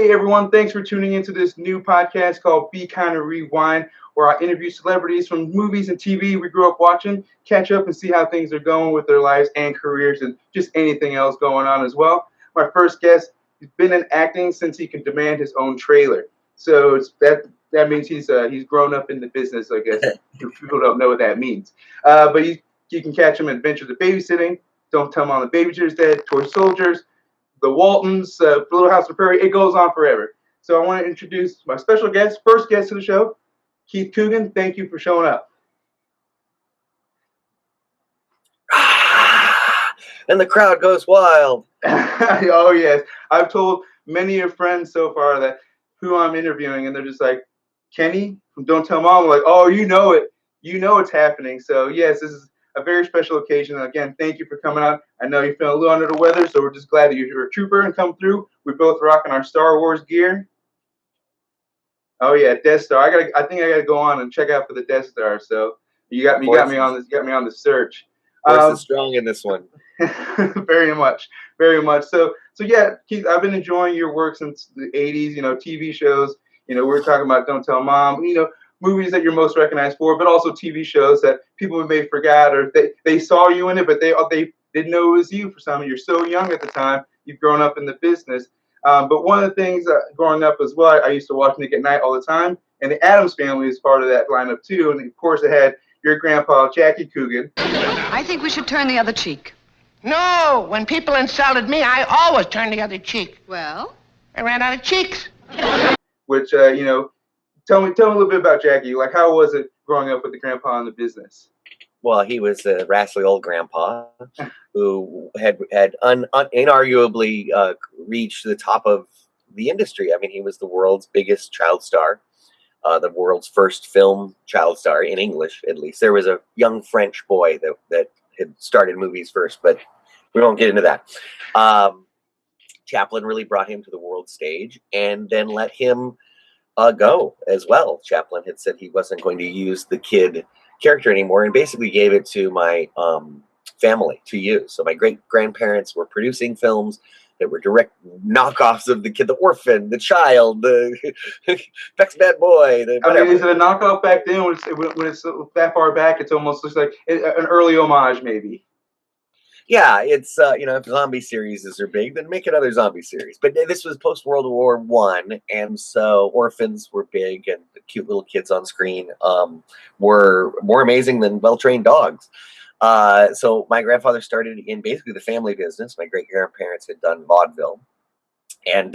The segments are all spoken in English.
Hey everyone, thanks for tuning into this new podcast called Be Kind of Rewind, where I interview celebrities from movies and TV we grew up watching, catch up and see how things are going with their lives and careers and just anything else going on as well. My first guest, he's been in acting since he can demand his own trailer. So that means he's grown up in the business, I guess. If people don't know what that means. But you can catch him in Adventures of Babysitting, Don't Tell Mom the Babysitter's Dead, Toy Soldiers, the Waltons, Little House on Prairie. It goes on forever. So I want to introduce my special guest, first guest to the show, Keith Coogan. Thank you for showing up. And the crowd goes wild. Oh, yes. I've told many of friends so far that who I'm interviewing, and they're just like, Kenny from Don't Tell Mom. I'm like, oh, you know it. You know it's happening. So, yes, this is a very special occasion. Again, thank you for coming out. I know you're feeling a little under the weather, so we're just glad that you're a trooper and come through. We're both rocking our Star Wars gear. Oh yeah, Death Star. I think I gotta go on and check out for the Death Star. So you got me on the search. Force is strong in this one. Very much, very much. So yeah, Keith, I've been enjoying your work since the '80s. You know, TV shows. You know, we're talking about Don't Tell Mom. You know, movies that you're most recognized for, but also TV shows that people may forgot or they saw you in it, but they didn't know it was you for some. You're so young at the time. You've grown up in the business. But one of the things growing up as well, I used to watch Nick at Night all the time, and the Addams Family is part of that lineup too. And of course, it had your grandpa, Jackie Coogan. I think we should turn the other cheek. No, when people insulted me, I always turned the other cheek. Well? I ran out of cheeks. Which, you know, tell me a little bit about Jackie. Like, how was it growing up with the grandpa in the business? Well, he was a rascally old grandpa who had inarguably reached the top of the industry. I mean, he was the world's biggest child star, the world's first film child star in English, at least. There was a young French boy that had started movies first, but we won't get into that. Chaplin really brought him to the world stage and then let him go as well. Chaplin had said he wasn't going to use the kid character anymore and basically gave it to my family to use. So my great-grandparents were producing films that were direct knockoffs of the kid, the orphan, the child, the Beck's Bad Boy. I mean, is it a knockoff back then? When it's that far back, it's almost looks like an early homage, maybe. Yeah, it's you know, if zombie series are big, then make another zombie series. But this was post World War I, and so orphans were big, and the cute little kids on screen were more amazing than well-trained dogs. So my grandfather started in basically the family business. My great-grandparents had done vaudeville, and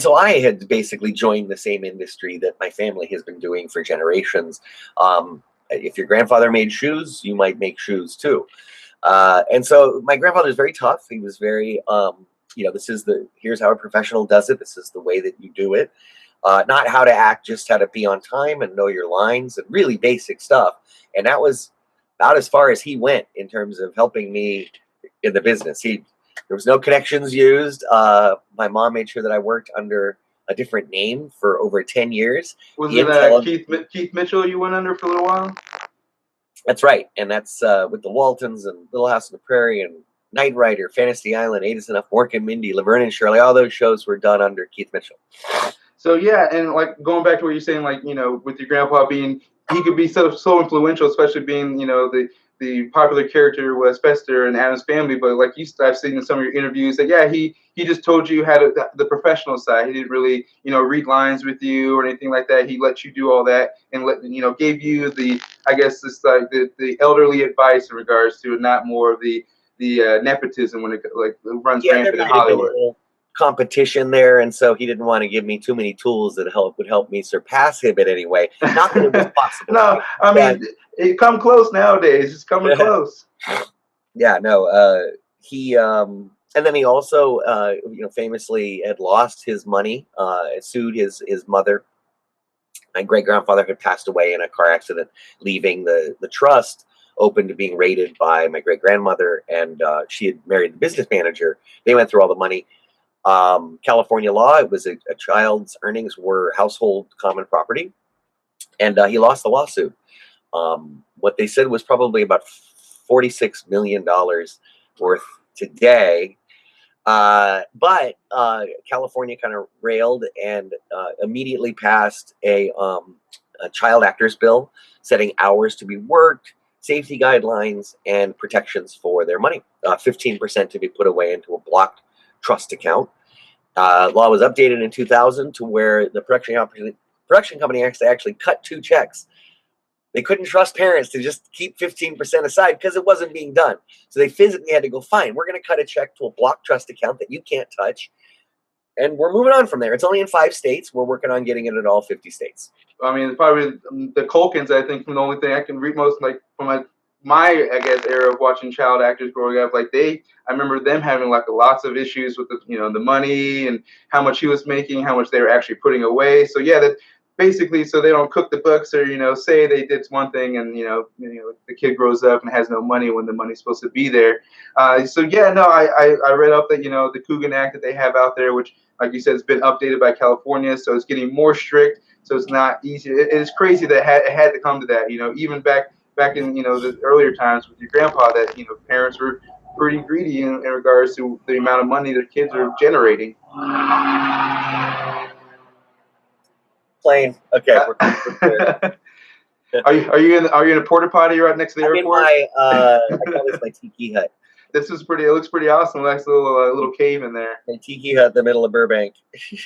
so I had basically joined the same industry that my family has been doing for generations. If your grandfather made shoes, you might make shoes too. And so my grandfather was very tough. He was very, you know, here's how a professional does it. This is the way that you do it. Not how to act, just how to be on time and know your lines and really basic stuff. And that was about as far as he went in terms of helping me in the business. There was no connections used. My mom made sure that I worked under a different name for over 10 years. Was it Keith Mitchell you went under for a little while? That's right, and that's with the Waltons and Little House on the Prairie and Knight Rider, Fantasy Island, Eight Is Enough, Mork and Mindy, Laverne and Shirley. All those shows were done under Keith Mitchell. So yeah, and like going back to what you're saying, like, you know, with your grandpa being, he could be so influential, especially being, you know, the popular character was Fester and Addams Family. But like I've seen in some of your interviews that yeah, he just told you how to the professional side. He didn't really, you know, read lines with you or anything like that. He let you do all that and gave you the, I guess, this like the elderly advice in regards to not more of the nepotism when it like runs rampant in Hollywood. Competition there, and so he didn't want to give me too many tools that would help me surpass him in any way. Not that it was possible. No, I mean, it come close nowadays. It's coming close. Yeah, no. He and then he also, you know, famously had lost his money, sued his mother. My great grandfather had passed away in a car accident, leaving the trust open to being raided by my great grandmother, and she had married the business manager. They went through all the money. California law, it was a child's earnings were household common property, and he lost the lawsuit. What they said was probably about $46 million worth today. But California kind of railed and immediately passed a child actors bill setting hours to be worked, safety guidelines, and protections for their money. 15% to be put away into a blocked trust account. Law was updated in 2000 to where the production company actually cut 2 checks. They couldn't trust parents to just keep 15% aside because it wasn't being done. So they physically had to go, fine, we're going to cut a check to a block trust account that you can't touch. And we're moving on from there. It's only in 5 states. We're working on getting it in all 50 states. I mean, probably the Culkins, I think, from the only thing I can read most, like, from my I guess, era of watching child actors growing up, like, I remember them having, like, lots of issues with, the money and how much he was making, how much they were actually putting away. So, yeah, that basically, so they don't cook the books or, say they did one thing and, the kid grows up and has no money when the money's supposed to be there. So, yeah, no, I read up that, the Coogan Act that they have out there, which, like you said, it's been updated by California, so it's getting more strict. So it's not easy. It's crazy that it had to come to that. Even back in the earlier times with your grandpa, that parents were pretty greedy in regards to the amount of money their kids are generating. Plane. Okay. Are you in a porta potty right next to the airport? I call this my tiki hut. This is pretty. It looks pretty awesome. Nice little cave in there. A tiki hut in the middle of Burbank. Nice.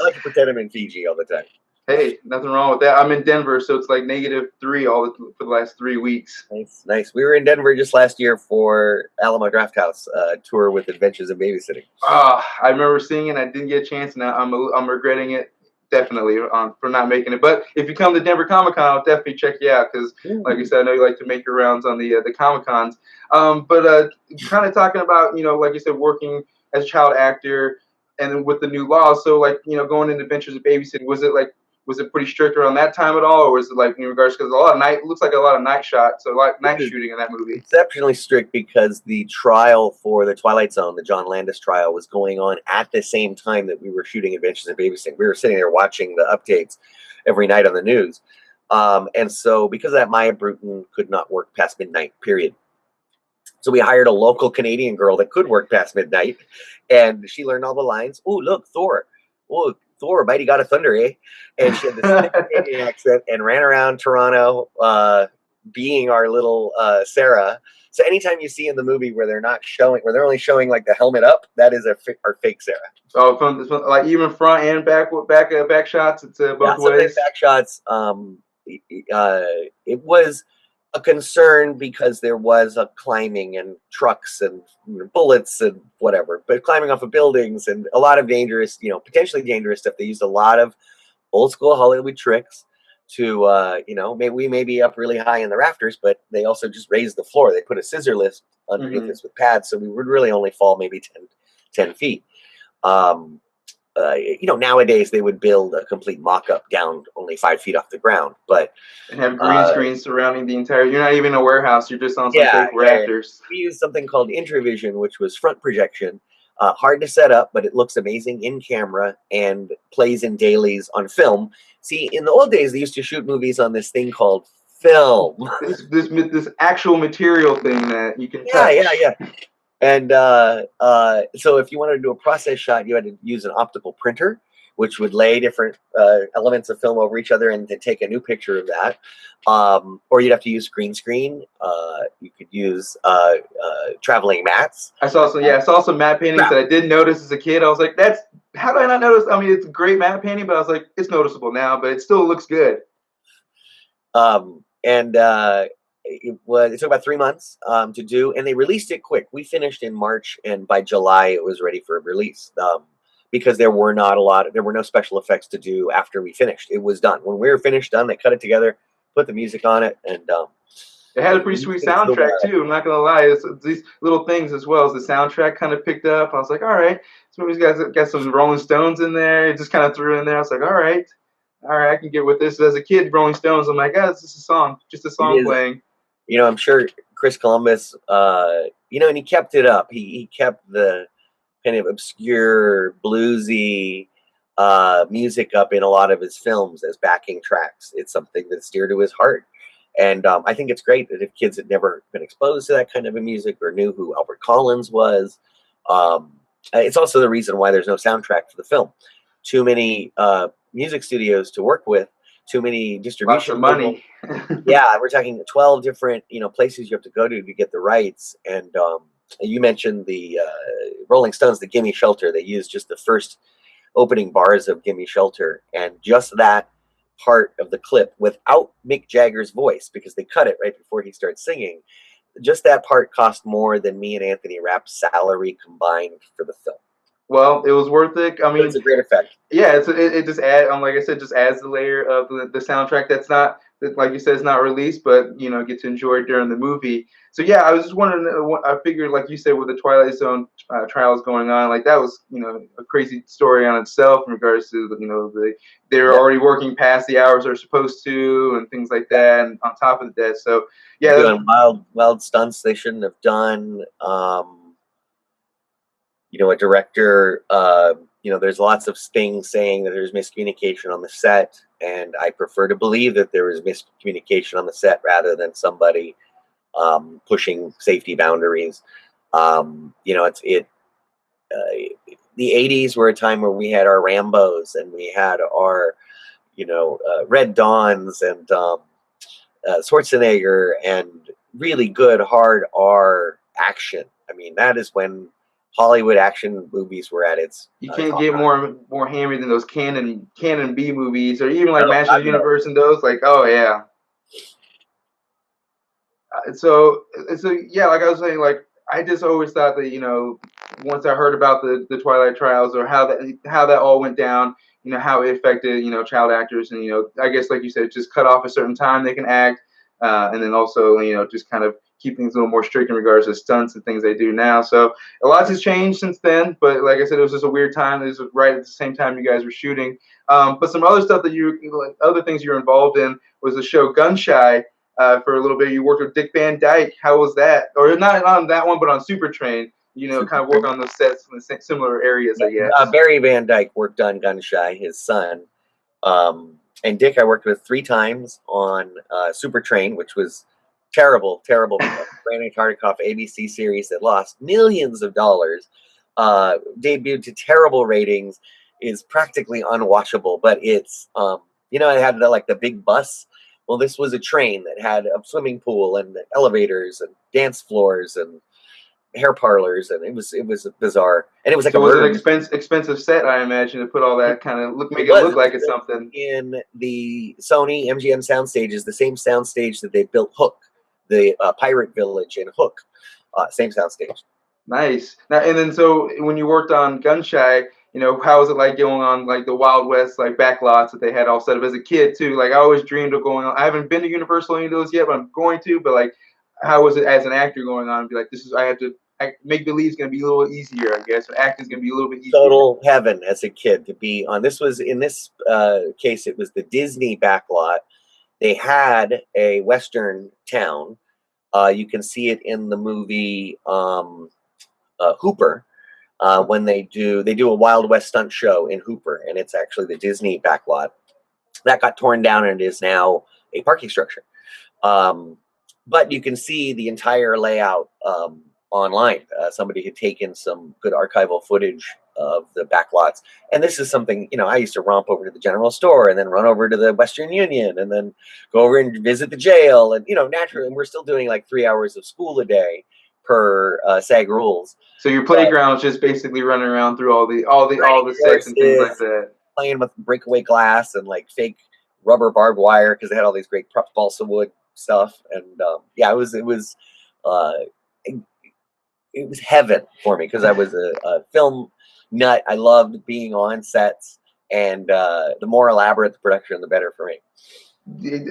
I like to pretend I'm in Fiji all the time. Hey, nothing wrong with that. I'm in Denver, so it's like -3 for the last 3 weeks. Nice. We were in Denver just last year for Alamo Drafthouse tour with Adventures in Babysitting. I remember seeing it. I didn't get a chance, and I'm regretting it. Definitely for not making it. But if you come to Denver Comic Con, I'll definitely check you out because, like you said, I know you like to make your rounds on the Comic Cons. But kind of talking about, like you said, working as a child actor and then with the new laws. So, like, going into Adventures of Babysitting, was it pretty strict around that time at all, or was it like in regards because it looks like a lot of night shots, so like night shooting in that movie? Exceptionally strict because the trial for the Twilight Zone, the John Landis trial, was going on at the same time that we were shooting Adventures in Babysitting. We were sitting there watching the updates every night on the news, and so because of that, Maya Bruton could not work past midnight. Period. So we hired a local Canadian girl that could work past midnight, and she learned all the lines. Oh, look, Thor. Oh, Thor, mighty god of thunder, eh? And she had this Canadian accent and ran around Toronto being our little Sarah. So anytime you see in the movie where they're only showing like the helmet up, that is our fake Sarah. So from like even front and back shots, it's both ways. Back shots. It was a concern because there was a climbing and trucks and bullets and whatever, but climbing off of buildings and a lot of dangerous, potentially dangerous stuff. They used a lot of old school Hollywood tricks to, we may be up really high in the rafters, but they also just raised the floor. They put a scissor lift underneath us with pads, so we would really only fall maybe 10 feet. Nowadays they would build a complete mock-up down only 5 feet off the ground, and have green screens surrounding the entire. You're not even in a warehouse. You're just on some fake rafters. We used something called Intravision, which was front projection. Hard to set up, but it looks amazing in camera and plays in dailies on film. See, in the old days, they used to shoot movies on this thing called film. this actual material thing that you can touch. Yeah. And so if you wanted to do a process shot, you had to use an optical printer, which would lay different elements of film over each other and then take a new picture of that. Or you'd have to use green screen. You could use traveling mats. I saw some matte paintings that I didn't notice as a kid. I was like, how did I not notice? I mean, it's a great matte painting, but I was like, it's noticeable now, but it still looks good. It took about 3 months to do, and they released it quick. We finished in March, and by July it was ready for release because there were no special effects to do after we finished. It was done. When we were done, they cut it together, put the music on it, and it had a pretty sweet soundtrack too. I'm not gonna lie, it's these little things as well as the soundtrack kind of picked up. I was like, all right, this movie's got some Rolling Stones in there. It just kind of threw in there. I was like, all right, I can get with this. As a kid, Rolling Stones, I'm like, it's just a song playing. I'm sure Chris Columbus, and he kept it up. He kept the kind of obscure bluesy music up in a lot of his films as backing tracks. It's something that's dear to his heart. And I think it's great that if kids had never been exposed to that kind of a music or knew who Albert Collins was, It's also the reason why there's no soundtrack for the film. Too many music studios to work with, too many distribution. Lots of money. Yeah, we're talking 12 different places you have to go to get the rights. And you mentioned the Rolling Stones, the Gimme Shelter. They used just the first opening bars of Gimme Shelter, and just that part of the clip without Mick Jagger's voice, because they cut it right before he starts singing. Just that part cost more than me and Anthony Rapp's salary combined for the film. Well, it was worth it. I mean, it's a great effect. Yeah, it just adds, like I said, just adds the layer of the soundtrack that's not, like you said, it's not released, but get to enjoy it during the movie. So yeah, I was just wondering. I figured, like you said, with the Twilight Zone trials going on, like that was a crazy story on itself in regards to they're already working past the hours they're supposed to and things like that, and on top of that, so yeah, doing wild stunts they shouldn't have done. A director, there's lots of things saying that there's miscommunication on the set, and I prefer to believe that there was miscommunication on the set rather than somebody pushing safety boundaries. The 80s were a time where we had our Rambos and we had our, Red Dawns and Schwarzenegger and really good hard R action. I mean, that is when Hollywood action movies were at its. You can't get more hammy than those canon B movies, or even like Masters of the Universe and those. Like, oh yeah. So yeah, like I was saying, like I just always thought that once I heard about the Twilight trials or how that all went down, how it affected child actors, and I guess like you said, just cut off a certain time they can act, and then also just kind of keep things a little more strict in regards to stunts and things they do now. So a lot has changed since then, but like I said, it was just a weird time. It was right at the same time you guys were shooting. But some other stuff that other things you were involved in was the show Gun Shy. For a little bit, you worked with Dick Van Dyke. How was that? Or not on that one, but on Super Train. Kind of work on those sets in the similar areas, I guess. Barry Van Dyke worked on Gun Shy, his son. And Dick I worked with 3 times on Super Train, which was terrible. Brandon Tartikoff ABC series that lost millions of dollars. Debuted to terrible ratings, is practically unwatchable, but it's, it had the big bus. Well, this was a train that had a swimming pool and elevators and dance floors and hair parlors, and it was bizarre. And it was like so was an expensive set, I imagine, to put all that kind of make it look like it's something. In the Sony MGM sound stages, the same sound stage that they built Hook, the pirate village in Hook, same sound stage. Nice. Now and then, so when you worked on Gun Shy, how was it like going on like the Wild West like back lots that they had all set up as a kid too? Like I always dreamed of going on. I haven't been to Universal any of those yet, but I'm going to. But like, how was it as an actor going on and be like, I have to make believe it's going to be a little easier, I guess. Acting's going to be a little bit easier. Total heaven as a kid to be on. This was in this case, it was the Disney backlot. They had a Western town. You can see it in the movie Hooper. When they do a Wild West stunt show in Hooper, and it's actually the Disney backlot that got torn down and it is now a parking structure. But you can see the entire layout online. Somebody had taken some good archival footage of the backlots, and this is something I used to romp over to the general store and then run over to the Western Union and then go over and visit the jail, and naturally, and we're still doing like 3 hours of school a day per SAG rules. So your playground is just basically running around through all the sets and things like that. Playing with breakaway glass and like fake rubber barbed wire because they had all these great prep balsa wood stuff, and it was heaven for me because I was a film nut. I loved being on sets, and the more elaborate the production, the better for me.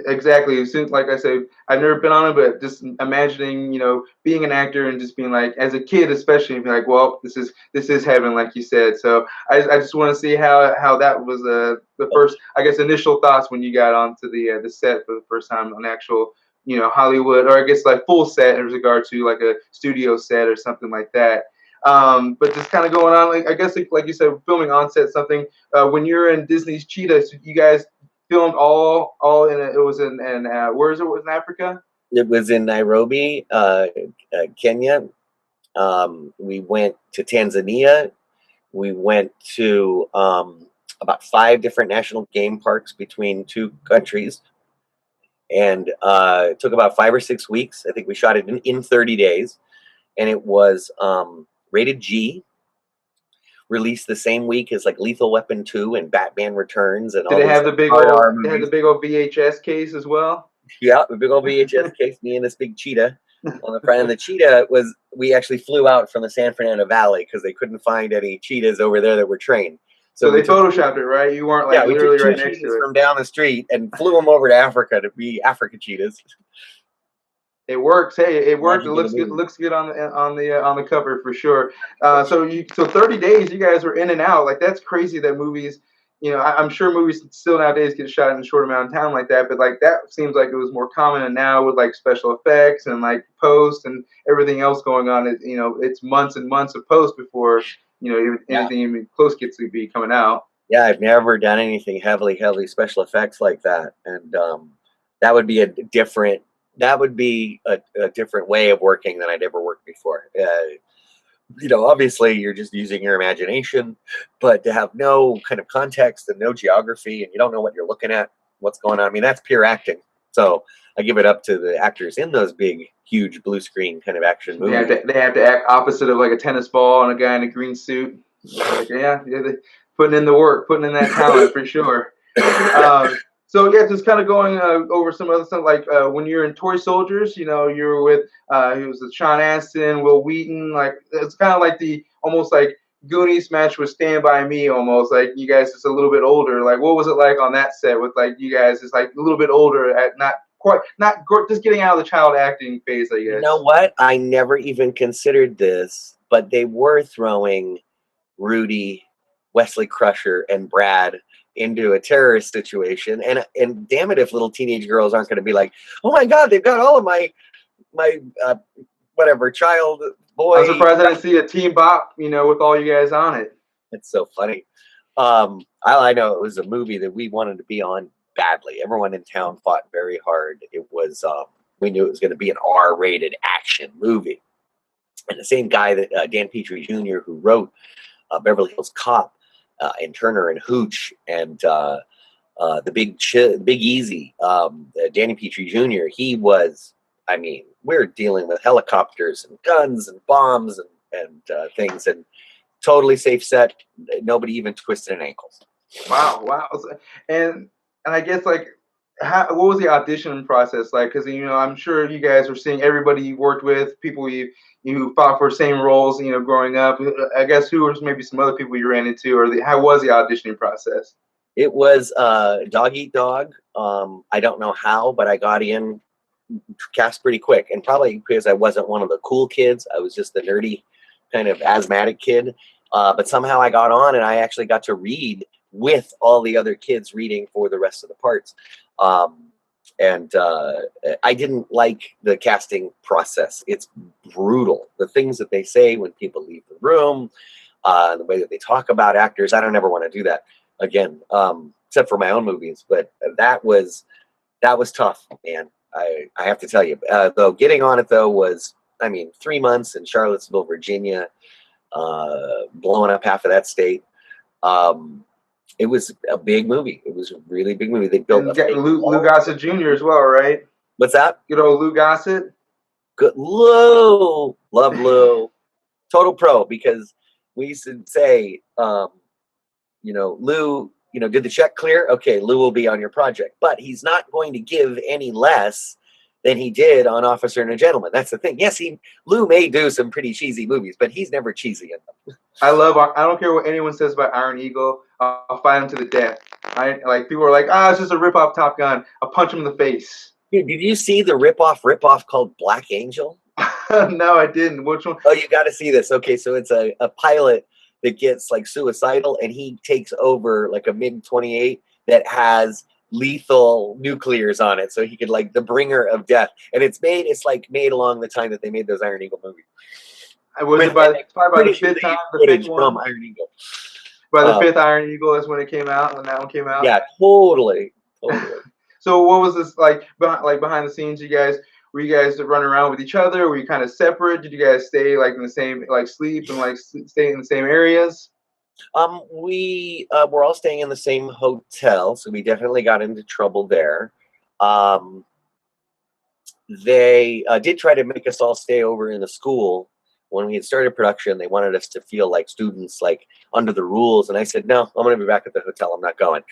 Exactly. Like I said, I've never been on it, but just imagining, being an actor and just being like, as a kid, especially, being like, well, this is heaven, like you said. So I just want to see how that was the first, I guess, initial thoughts when you got onto the set for the first time on actual, Hollywood, or I guess like full set in regard to like a studio set or something like that. But just kind of going on, like I guess, like you said, filming on set something. When you're in Disney's Cheetah, you guys filmed all in it was in where is it? Was in Africa? It was in Nairobi, Kenya. We went to Tanzania. We went to about 5 different national game parks between 2 countries. And it took about 5 or 6 weeks. I think we shot it in 30 days. And it was rated G, released the same week as like Lethal Weapon 2 and Batman Returns and all Did it those have the big hard old? R It had movies. the big old VHS case as well. Yeah, the big old VHS case, me and this big cheetah on the front. And the cheetah was, we actually flew out from the San Fernando Valley because they couldn't find any cheetahs over there that were trained. So they we took, photoshopped it, right? You weren't like we literally took 2 right next cheetahs to it. from down the street and flew them over to Africa to be Africa cheetahs. It works. Hey, it worked. It Magic looks of the good. movie. Looks good on the cover for sure. So 30 days, you guys were in and out. Like that's crazy that movies. You know, I'm sure movies still nowadays get shot in a short amount of time like that. But like that seems like it was more common. And now with like special effects and like post and everything else going on, it's months and months of post before anything even close gets to be coming out. Yeah, I've never done anything heavily special effects like that, and that would be a different way of working than I'd ever worked before. Obviously you're just using your imagination, but to have no kind of context and no geography, and you don't know what you're looking at, what's going on. I mean, that's pure acting. So I give it up to the actors in those big, huge blue screen kind of action movies. They have to act opposite of like a tennis ball and a guy in a green suit. Like, putting in the work, putting in that talent for sure. So just kind of going over some other stuff, like when you're in Toy Soldiers, you're with he was Sean Astin, Will Wheaton. Like it's kind of like the almost like Goonies match with Stand By Me, almost like you guys just a little bit older. Like what was it like on that set with like you guys just like a little bit older at not just getting out of the child acting phase, I guess. You know what? I never even considered this, but they were throwing Rudy, Wesley Crusher, and Brad into a terrorist situation, and damn it if little teenage girls aren't going to be like, oh my god, they've got all of my whatever child boy. I'm surprised I didn't see a Team Bop, with all you guys on it. It's so funny. I know it was a movie that we wanted to be on badly. Everyone in town fought very hard. It was we knew it was going to be an R-rated action movie, and the same guy that Dan Petrie Jr., who wrote Beverly Hills Cop and Turner and Hooch and the Big Easy, Danny Petrie Jr., he was, I mean, we're dealing with helicopters and guns and bombs and things, and totally safe set. Nobody even twisted an ankle. Wow. And I guess like, what was the audition process like? Because I'm sure you guys were seeing everybody you worked with, people you fought for same roles, growing up. I guess who was maybe some other people you ran into, or how was the auditioning process? It was dog eat dog. I don't know how, but I got in cast pretty quick, and probably because I wasn't one of the cool kids. I was just the nerdy kind of asthmatic kid. But somehow I got on, and I actually got to read with all the other kids reading for the rest of the parts. And I didn't like the casting process. It's brutal. The things that they say when people leave the room, the way that they talk about actors, I don't ever want to do that again, except for my own movies. But that was tough, man. I have to tell you, though, getting on it though was, 3 months in Charlottesville, Virginia, blowing up half of that state. It was a big movie. It was a really big movie. They built Lou Gossett Jr. as well, right? What's that? Good old Lou Gossett. Good Lou. Love Lou. Total pro, because we used to say, Lou, did the check clear? Okay, Lou will be on your project. But he's not going to give any less than he did on Officer and a Gentleman. That's the thing. Yes, Lou may do some pretty cheesy movies, but he's never cheesy in them. I don't care what anyone says about Iron Eagle. I'll fight him to the death. People are like, it's just a rip-off Top Gun. I'll punch him in the face. Dude, did you see the rip-off called Black Angel? No, I didn't. Which one? Oh, you got to see this. Okay, so it's a pilot that gets like suicidal, and he takes over like a MiG-28 that has lethal nuclears on it, so he could like the bringer of death. And it's made along the time that they made those Iron Eagle movies. Was it probably by the fifth time? The fifth one from Iron Eagle. By the fifth Iron Eagle is when it came out. When that one came out. Yeah, totally. So what was this like behind the scenes? You guys Were you guys running around with each other? Were you kind of separate? Did you guys stay like in the same, like sleep and like stay in the same areas? We were all staying in the same hotel, so we definitely got into trouble there. Um, they did try to make us all stay over in the school when we had started production. They wanted us to feel like students, like under the rules, and I said, no, I'm going to be back at the hotel. I'm not going,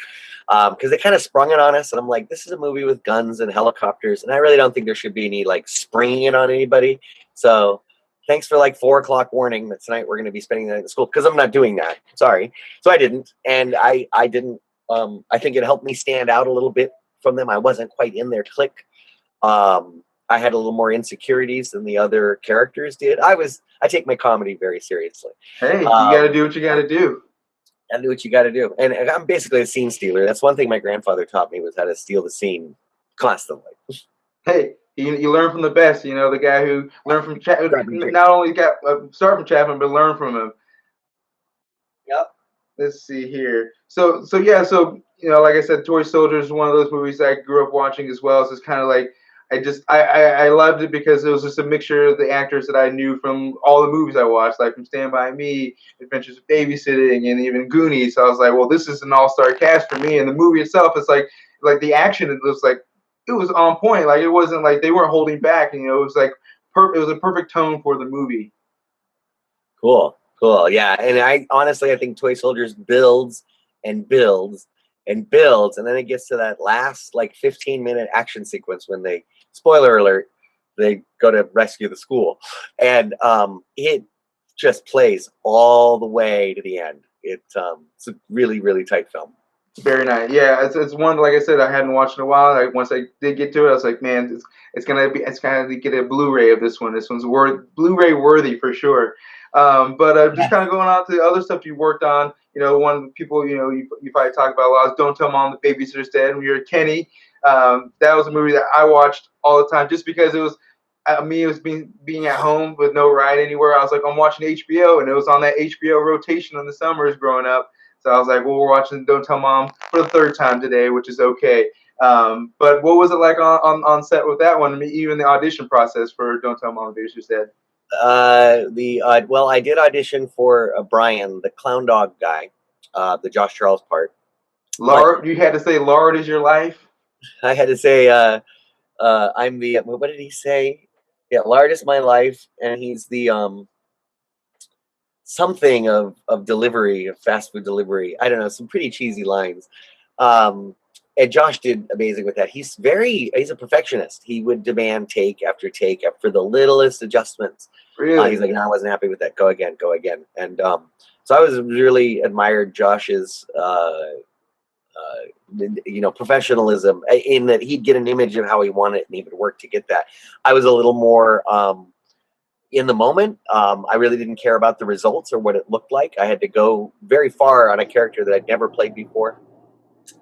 because they kind of sprung it on us, and I'm like, this is a movie with guns and helicopters, and I really don't think there should be any like springing it on anybody. So thanks for like 4 o'clock warning that tonight we're going to be spending the night at the school, because I'm not doing that. Sorry. So I didn't, and I didn't. I think it helped me stand out a little bit from them. I wasn't quite in their clique. I had a little more insecurities than the other characters did. I take my comedy very seriously. Hey, you got to do what you got to do. And do what you got to do. And I'm basically a scene stealer. That's one thing my grandfather taught me, was how to steal the scene constantly. Hey, you learn from the best. You know, the guy who learned from Chaplin, not only got start from Chaplin, but learn from him. Yep. Let's see here. So you know, like I said, Toy Soldiers is one of those movies I grew up watching as well. So it's kind of like I loved it because it was just a mixture of the actors that I knew from all the movies I watched, like from Stand By Me, Adventures of Babysitting, and even Goonies. So I was like, well, this is an all-star cast for me. And the movie itself is like the action. It was on point. Like it wasn't like they weren't holding back. You know, it was like it was a perfect tone for the movie. Cool. Yeah, and I honestly think Toy Soldiers builds and builds and builds, and then it gets to that last like 15-minute action sequence when they, spoiler alert, they go to rescue the school, and it just plays all the way to the end. It's a really, really tight film. Very nice. Yeah, it's one, like I said, I hadn't watched in a while. Like once I did get to it, I was like, man, it's gonna get a Blu-ray of this one. This one's Blu-ray worthy for sure. But just kind of going on to the other stuff you worked on. You know, one people you probably talk about a lot is Don't Tell Mom the Babysitter's Dead. When you're Kenny, that was a movie that I watched all the time just because it was. It was being at home with no ride anywhere. I was like, I'm watching HBO, and it was on that HBO rotation in the summers growing up. So I was like, well, we're watching Don't Tell Mom for the 3rd time today, which is okay. But what was it like on set with that one? I mean, even the audition process for Don't Tell Mom the Babysitter's Dead. Well, I did audition for Brian, the clown dog guy, the Josh Charles part. Lard, you had to say Lard is your life. I had to say, I'm the, what did he say? Yeah, Lard is my life, and he's the something of delivery, of fast food delivery. I don't know, some pretty cheesy lines. And Josh did amazing with that. He's a perfectionist. He would demand take after take for the littlest adjustments. Really? He's like, no, I wasn't happy with that. Go again. And so I was really admired Josh's, professionalism, in that he'd get an image of how he wanted it and he would work to get that. I was a little more in the moment. I really didn't care about the results or what it looked like. I had to go very far on a character that I'd never played before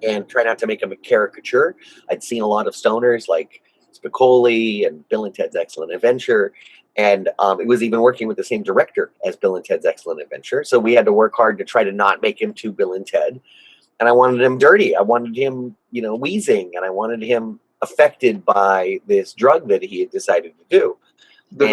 and try not to make him a caricature. I'd seen a lot of stoners like Spicoli and Bill and Ted's Excellent Adventure. And it was even working with the same director as Bill and Ted's Excellent Adventure. So we had to work hard to try to not make him too Bill and Ted. And I wanted him dirty. I wanted him, wheezing. And I wanted him affected by this drug that he had decided to do. The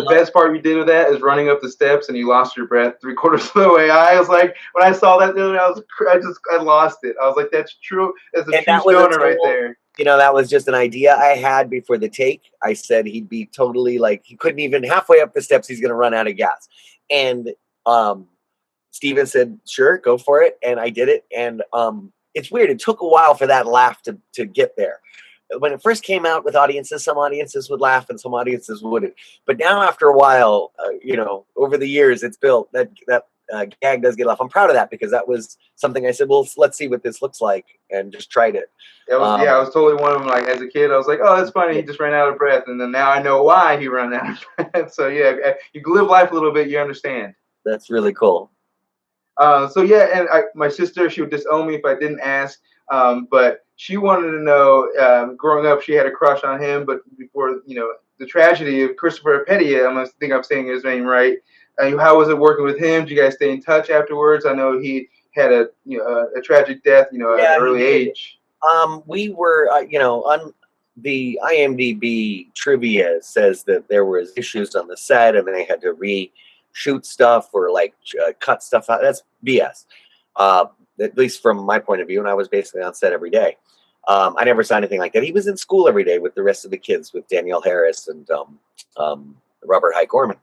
best part you did with that is running up the steps and you lost your breath 3/4 of the way. I was like, when I saw that, I lost it. I was like, that's true. That's a true stoner right there. That was just an idea I had before the take. I said he'd be totally like, he couldn't even halfway up the steps, he's going to run out of gas. And Steven said, sure, go for it. And I did it. And it's weird. It took a while for that laugh to get there. When it first came out with audiences, some audiences would laugh and some audiences wouldn't. But now after a while, over the years, it's built that gag does get a laugh. I'm proud of that because that was something I said, well, let's see what this looks like, and just tried it. I was totally one of them. Like as a kid, I was like, oh, that's funny. He just ran out of breath. And then now I know why he ran out of breath. So yeah, you can live life a little bit, you understand. That's really cool. And my sister, she would disown me if I didn't ask. But she wanted to know, growing up, she had a crush on him, but before, the tragedy of Christopher Pettier, I think I'm saying his name right. How was it working with him? Did you guys stay in touch afterwards? I know he had a tragic death, at an early age. We were, the IMDb trivia says that there was issues on the set and they had to reshoot stuff or like cut stuff out. That's BS. At least from my point of view, and I was basically on set every day. I never saw anything like that. He was in school every day with the rest of the kids, with Danielle Harris and Robert High Gorman,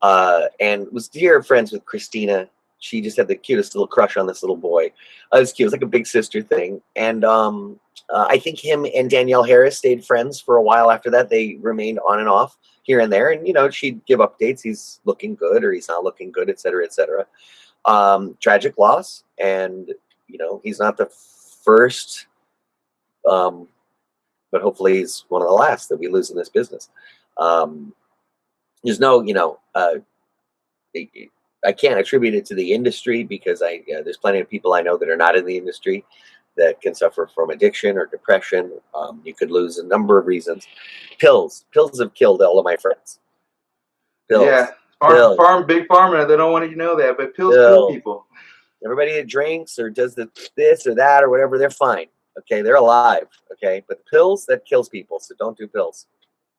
and was dear friends with Christina. She just had the cutest little crush on this little boy. It was cute. It was like a big sister thing. And I think him and Danielle Harris stayed friends for a while after that. They remained on and off here and there. And, you know, she'd give updates. He's looking good or he's not looking good, et cetera, et cetera. Tragic loss. And, you know, he's not the first, but hopefully he's one of the last that we lose in this business. There's no, you know, I can't attribute it to the industry because there's plenty of people I know that are not in the industry that can suffer from addiction or depression. You could lose a number of reasons. Pills have killed all of my friends. Pills. Yeah, big pharma. They don't want you to know that, but pills kill people. Everybody that drinks or does this or that or whatever, they're fine. Okay, they're alive. Okay, but the pills, that kills people. So don't do pills.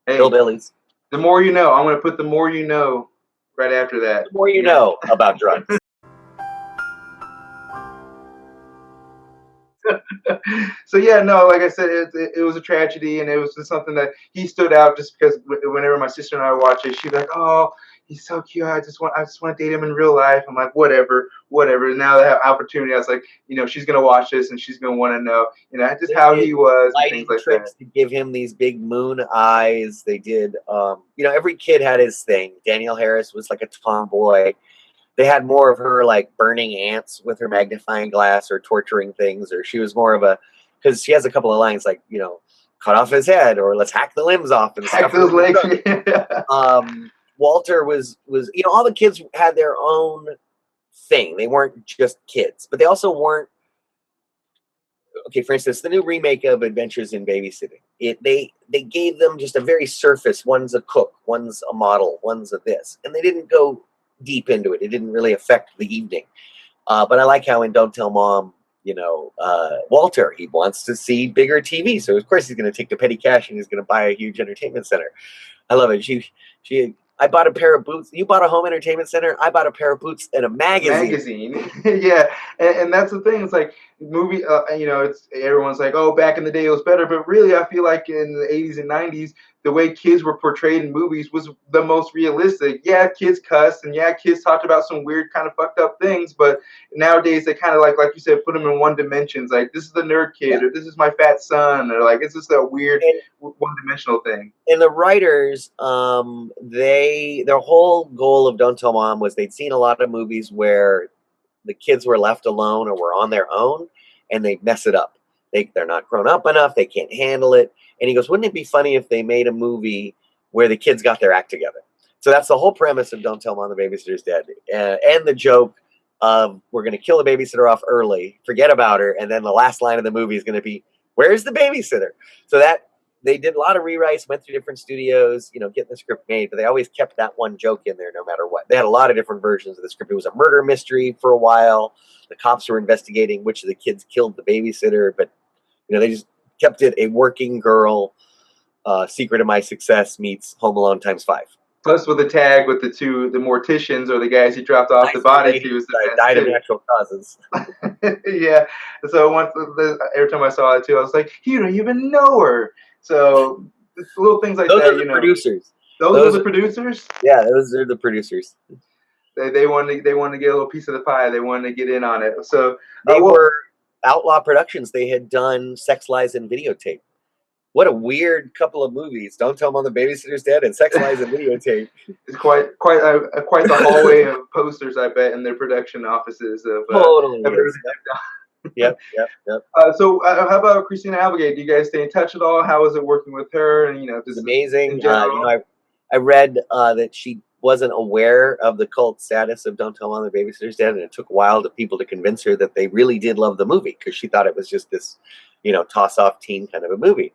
Hey, Hillbillies. The more you know. I'm going to put the more you know right after that. The more you know about drugs. So yeah, no, like I said, it was a tragedy, and it was just something that he stood out just because whenever my sister and I watch it, she's like, "Oh, he's so cute. I just want to date him in real life." I'm like, whatever. Now that I have opportunity, I was like, you know, she's gonna watch this and she's gonna want to know, you know, just how he was and things like tricks that. To give him these big moon eyes. They did, you know, every kid had his thing. Danielle Harris was like a tomboy. They had more of her like burning ants with her magnifying glass or torturing things, or she was more of because she has a couple of lines like, you know, cut off his head or let's hack the limbs off and Hack stuff. those legs. Walter was, you know, all the kids had their own thing. They weren't just kids, but they also weren't. Okay, for instance, the new remake of Adventures in Babysitting, they gave them just a very surface. One's a cook, one's a model, one's a this, and they didn't go deep into it. It didn't really affect the evening. But I like how in Don't Tell Mom, you know, Walter, he wants to see bigger TV. So of course he's going to take the petty cash and he's going to buy a huge entertainment center. I love it. I bought a pair of boots. You bought a home entertainment center. I bought a pair of boots and a magazine. Yeah. And that's the thing. It's like movie, you know, it's everyone's like, oh, back in the day it was better. But really, I feel like in the 80s and 90s, the way kids were portrayed in movies was the most realistic. Yeah, kids cussed and yeah, kids talked about some weird kind of fucked up things. But nowadays they kind of like you said, put them in one dimensions. Like this is the nerd kid or this is my fat son or like it's just a weird one-dimensional thing. And the writers, their whole goal of Don't Tell Mom was they'd seen a lot of movies where the kids were left alone or were on their own and they mess it up. They're not grown up enough. They can't handle it. And he goes, wouldn't it be funny if they made a movie where the kids got their act together? So that's the whole premise of Don't Tell Mom the Babysitter's Dead. And the joke of we're going to kill the babysitter off early, forget about her, and then the last line of the movie is going to be, where's the babysitter? So that they did a lot of rewrites, went through different studios, you know, getting the script made, but they always kept that one joke in there no matter what. They had a lot of different versions of the script. It was a murder mystery for a while. The cops were investigating which of the kids killed the babysitter, but, you know, they just kept it a working girl, Secret of My Success meets Home Alone times 5. Plus with the tag with the morticians or the guys he dropped off the bodies, he was the died of natural causes. Yeah. So every time I saw it too, I was like, you don't even know her. So little things like those that, are the you know. Producers. Those are the producers? Yeah, those are the producers. They wanted to get a little piece of the pie. They wanted to get in on it. So they were Outlaw Productions. They had done Sex, Lies, and Videotape. What a weird couple of movies. Don't Tell Mom the Babysitter's Dead and Sex, Lies, and Videotape. It's quite the hallway of posters, I bet, in their production offices of totally. Yep. So how about Christina Applegate? Do you guys stay in touch at all? How is it working with her? And, you know, it's amazing. You know, I read that she wasn't aware of the cult status of Don't Tell Mom the Babysitter's Dead, and it took a while to people to convince her that they really did love the movie because she thought it was just this, you know, toss-off teen kind of a movie.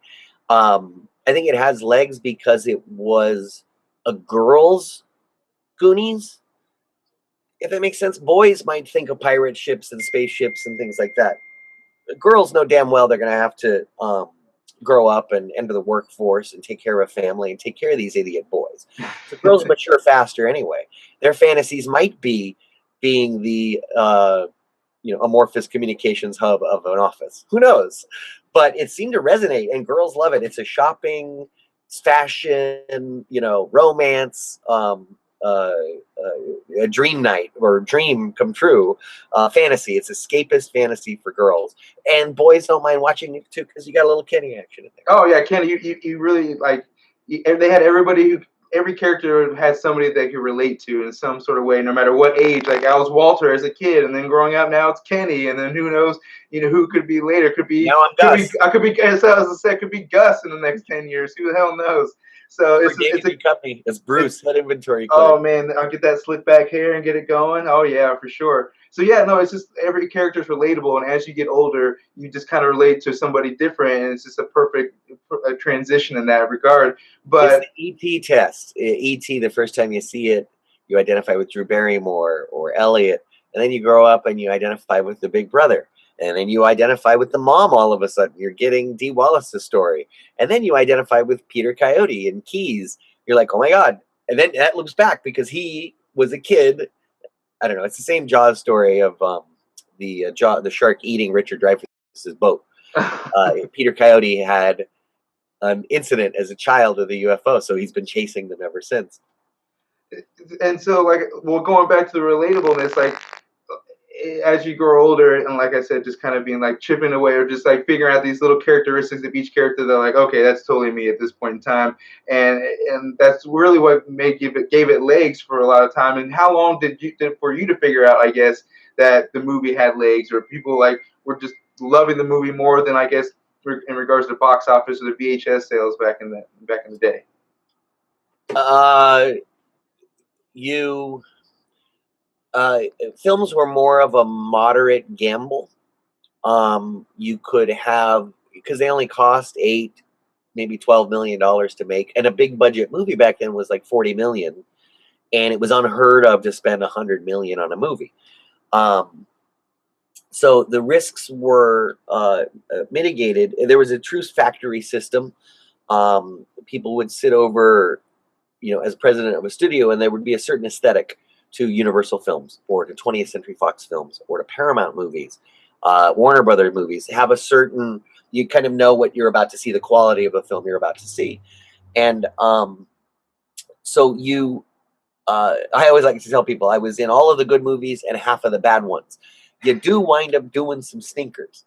I think it has legs because it was a girls' Goonies. If that makes sense, boys might think of pirate ships and spaceships and things like that. Girls know damn well they're going to have to grow up and enter the workforce and take care of a family and take care of these idiot boys. So girls mature faster anyway. Their fantasies might be being the amorphous communications hub of an office. Who knows? But it seemed to resonate, and girls love it. It's a shopping, fashion, romance, a dream night or dream come true fantasy. It's escapist fantasy for girls, and boys don't mind watching it too because you got a little Kenny action in there. Oh yeah, Kenny, you really like. They had every character had somebody they could relate to in some sort of way, no matter what age. Like I was Walter as a kid, and then growing up now it's Kenny, and then who knows, who could be later? Could be now I'm Gus. As I said, could be Gus in the next 10 years. Who the hell knows? So it's a company. It's Bruce. That inventory. Oh man, I'll get that slick back hair and get it going. Oh yeah, for sure. So yeah, no, it's just every character is relatable, and as you get older, you just kind of relate to somebody different, and it's just a perfect transition in that regard. But it's the ET test. ET, the first time you see it, you identify with Drew Barrymore or Elliot, and then you grow up and you identify with the big brother. And then you identify with the mom all of a sudden. You're getting Dee Wallace's story. And then you identify with Peter Coyote and Keys. You're like, oh my God. And then that loops back because he was a kid. I don't know. It's the same Jaws story of the shark eating Richard Dreyfuss's boat. Peter Coyote had an incident as a child with a UFO, so he's been chasing them ever since. And so, going back to the relatableness, as you grow older, and like I said, just kind of being like chipping away or just like figuring out these little characteristics of each character, they're like, okay, that's totally me at this point in time. And that's really what gave it legs for a lot of time. And how long did for you to figure out, I guess, that the movie had legs, or people were just loving the movie more than, I guess, in regards to the box office or the VHS sales back in the day? Films were more of a moderate gamble. You could have, because they only cost $8, maybe $12 million to make, and a big budget movie back then was like $40 million, and it was unheard of to spend $100 million on a movie. So the risks were mitigated. There was a true factory system. People would sit over, as president of a studio, and there would be a certain aesthetic to Universal Films or to 20th Century Fox Films or to Paramount Movies, Warner Brothers movies. Have a certain, you kind of know what you're about to see, the quality of a film you're about to see. And so I always like to tell people I was in all of the good movies and half of the bad ones. You do wind up doing some stinkers.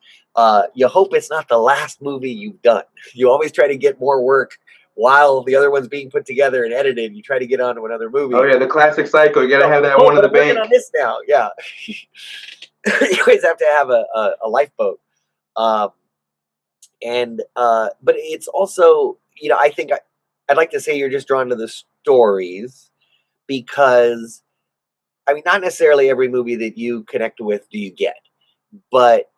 You hope it's not the last movie you've done. You always try to get more work while the other one's being put together and edited. You try to get onto another movie. Oh yeah, the classic cycle. You gotta have that one in the bank. On this now, yeah. You always have to have a lifeboat. But it's also, I think I'd like to say you're just drawn to the stories because, not necessarily every movie that you connect with do you get, but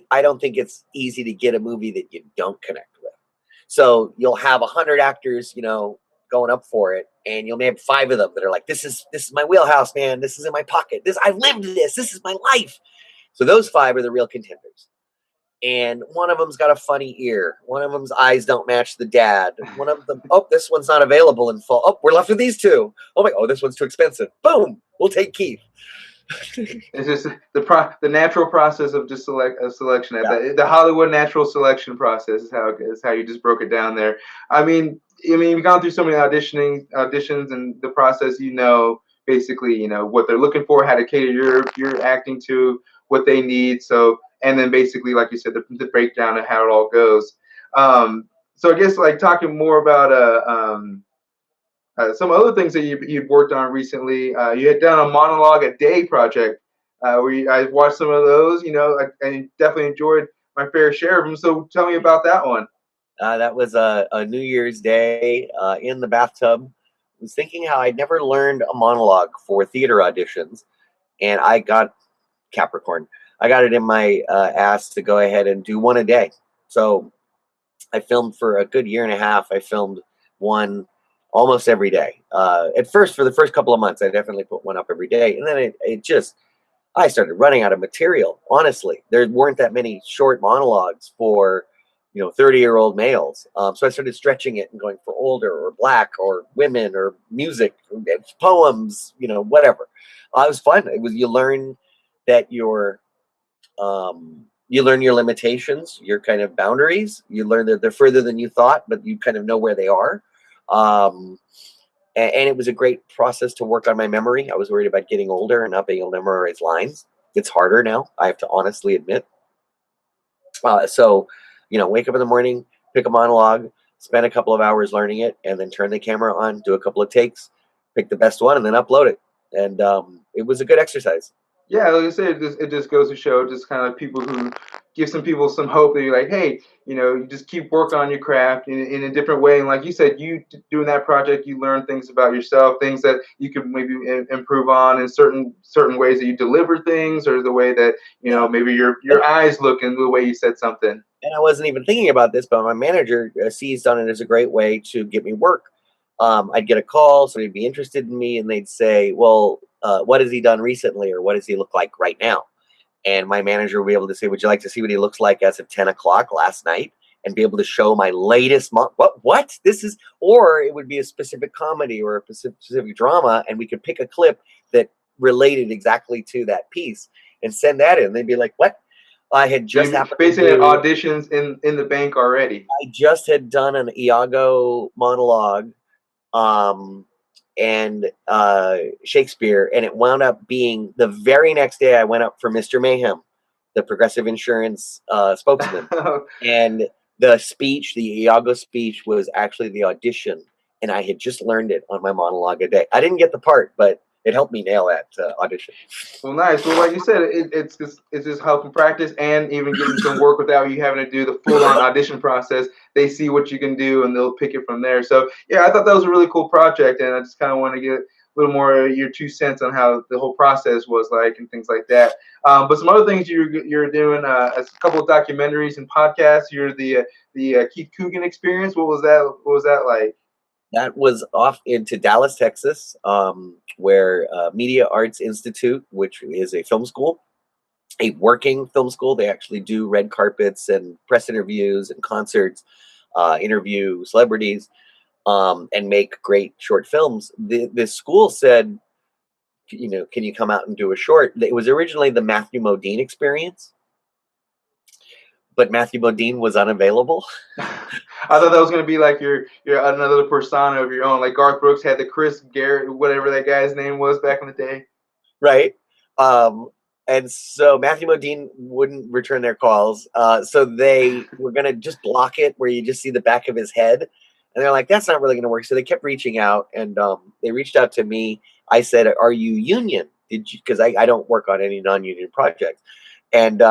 I don't think it's easy to get a movie that you don't connect with. So you'll have 100 actors, going up for it, and you'll have 5 of them that are like, this is my wheelhouse, man. This is in my pocket. I've lived this. This is my life. So those 5 are the real contenders. And one of them's got a funny ear. One of them's eyes don't match the dad. One of them, this one's not available in full. Oh, we're left with these 2. This one's too expensive. Boom, we'll take Keith. It's just the natural process of just selection. Yeah. The Hollywood natural selection process is how you just broke it down there. You've gone through so many auditions, and the process. Basically, what they're looking for, how to cater your acting to what they need. So, and then basically, like you said, the breakdown of how it all goes. So I guess talking more about some other things that you've worked on recently. You had done a monologue a day project where I watched some of those. I definitely enjoyed my fair share of them. So tell me about that one. That was a New Year's Day in the bathtub. I was thinking how I'd never learned a monologue for theater auditions, and I got Capricorn. I got it in my ass to go ahead and do one a day. So I filmed for a good year and a half. I filmed one almost every day. At first, for the first couple of months, I definitely put one up every day. And then I started running out of material. Honestly, there weren't that many short monologues for 30-year-old males. So I started stretching it and going for older or black or women or music, poems, whatever. It was fun. It was, you learn that you learn your limitations, your kind of boundaries. You learn that they're further than you thought, but you kind of know where they are. And it was a great process to work on my memory. I was worried about getting older and not being able to memorize lines. It's harder now, I have to honestly admit. So, wake up in the morning, pick a monologue, spend a couple of hours learning it, and then turn the camera on, do a couple of takes, pick the best one, and then upload it. And it was a good exercise. Yeah, like I said, it just goes to show, just kind of people who give some people some hope that you're like, hey, you just keep working on your craft in a different way. And like you said, doing that project, you learn things about yourself, things that you could maybe improve on in certain ways that you deliver things, or the way that maybe your eyes look and the way you said something. And I wasn't even thinking about this, but my manager seized on it as a great way to get me work. I'd get a call, somebody'd be interested in me, and they'd say, well, what has he done recently, or what does he look like right now? And my manager would be able to say, would you like to see what he looks like as of 10 o'clock last night? And be able to show my latest what this is, or it would be a specific comedy or a specific drama, and we could pick a clip that related exactly to that piece and send that in. They'd be like, what? I had just basically had auditions in the bank already. I just had done an Iago monologue and Shakespeare, and it wound up being the very next day I went up for Mr. Mayhem, the Progressive Insurance spokesman. And the Iago speech was actually the audition, and I had just learned it on my monologue a day. I didn't get the part, but it helped me nail that audition. Well, nice. Well, like you said, it's just helping practice and even getting some work without you having to do the full-on audition process. They see what you can do, and they'll pick it from there. So, yeah, I thought that was a really cool project, and I just kind of want to get a little more of your 2 cents on how the whole process was like and things like that. But some other things you're doing, a couple of documentaries and podcasts. You're the Keith Coogan Experience. What was that? What was that like? That was off into Dallas, Texas, where Media Arts Institute, which is a film school, a working film school. They actually do red carpets and press interviews and concerts, interview celebrities, and make great short films. This school said, can you come out and do a short? It was originally the Matthew Modine Experience, but Matthew Modine was unavailable. I thought that was going to be like your another persona of your own. Like Garth Brooks had the Chris Garrett, whatever that guy's name was back in the day. Right. And so Matthew Modine wouldn't return their calls. So they were going to just block it where you just see the back of his head. And they're like, that's not really going to work. So they kept reaching out, and they reached out to me. I said, are you union? Because I don't work on any non-union projects. And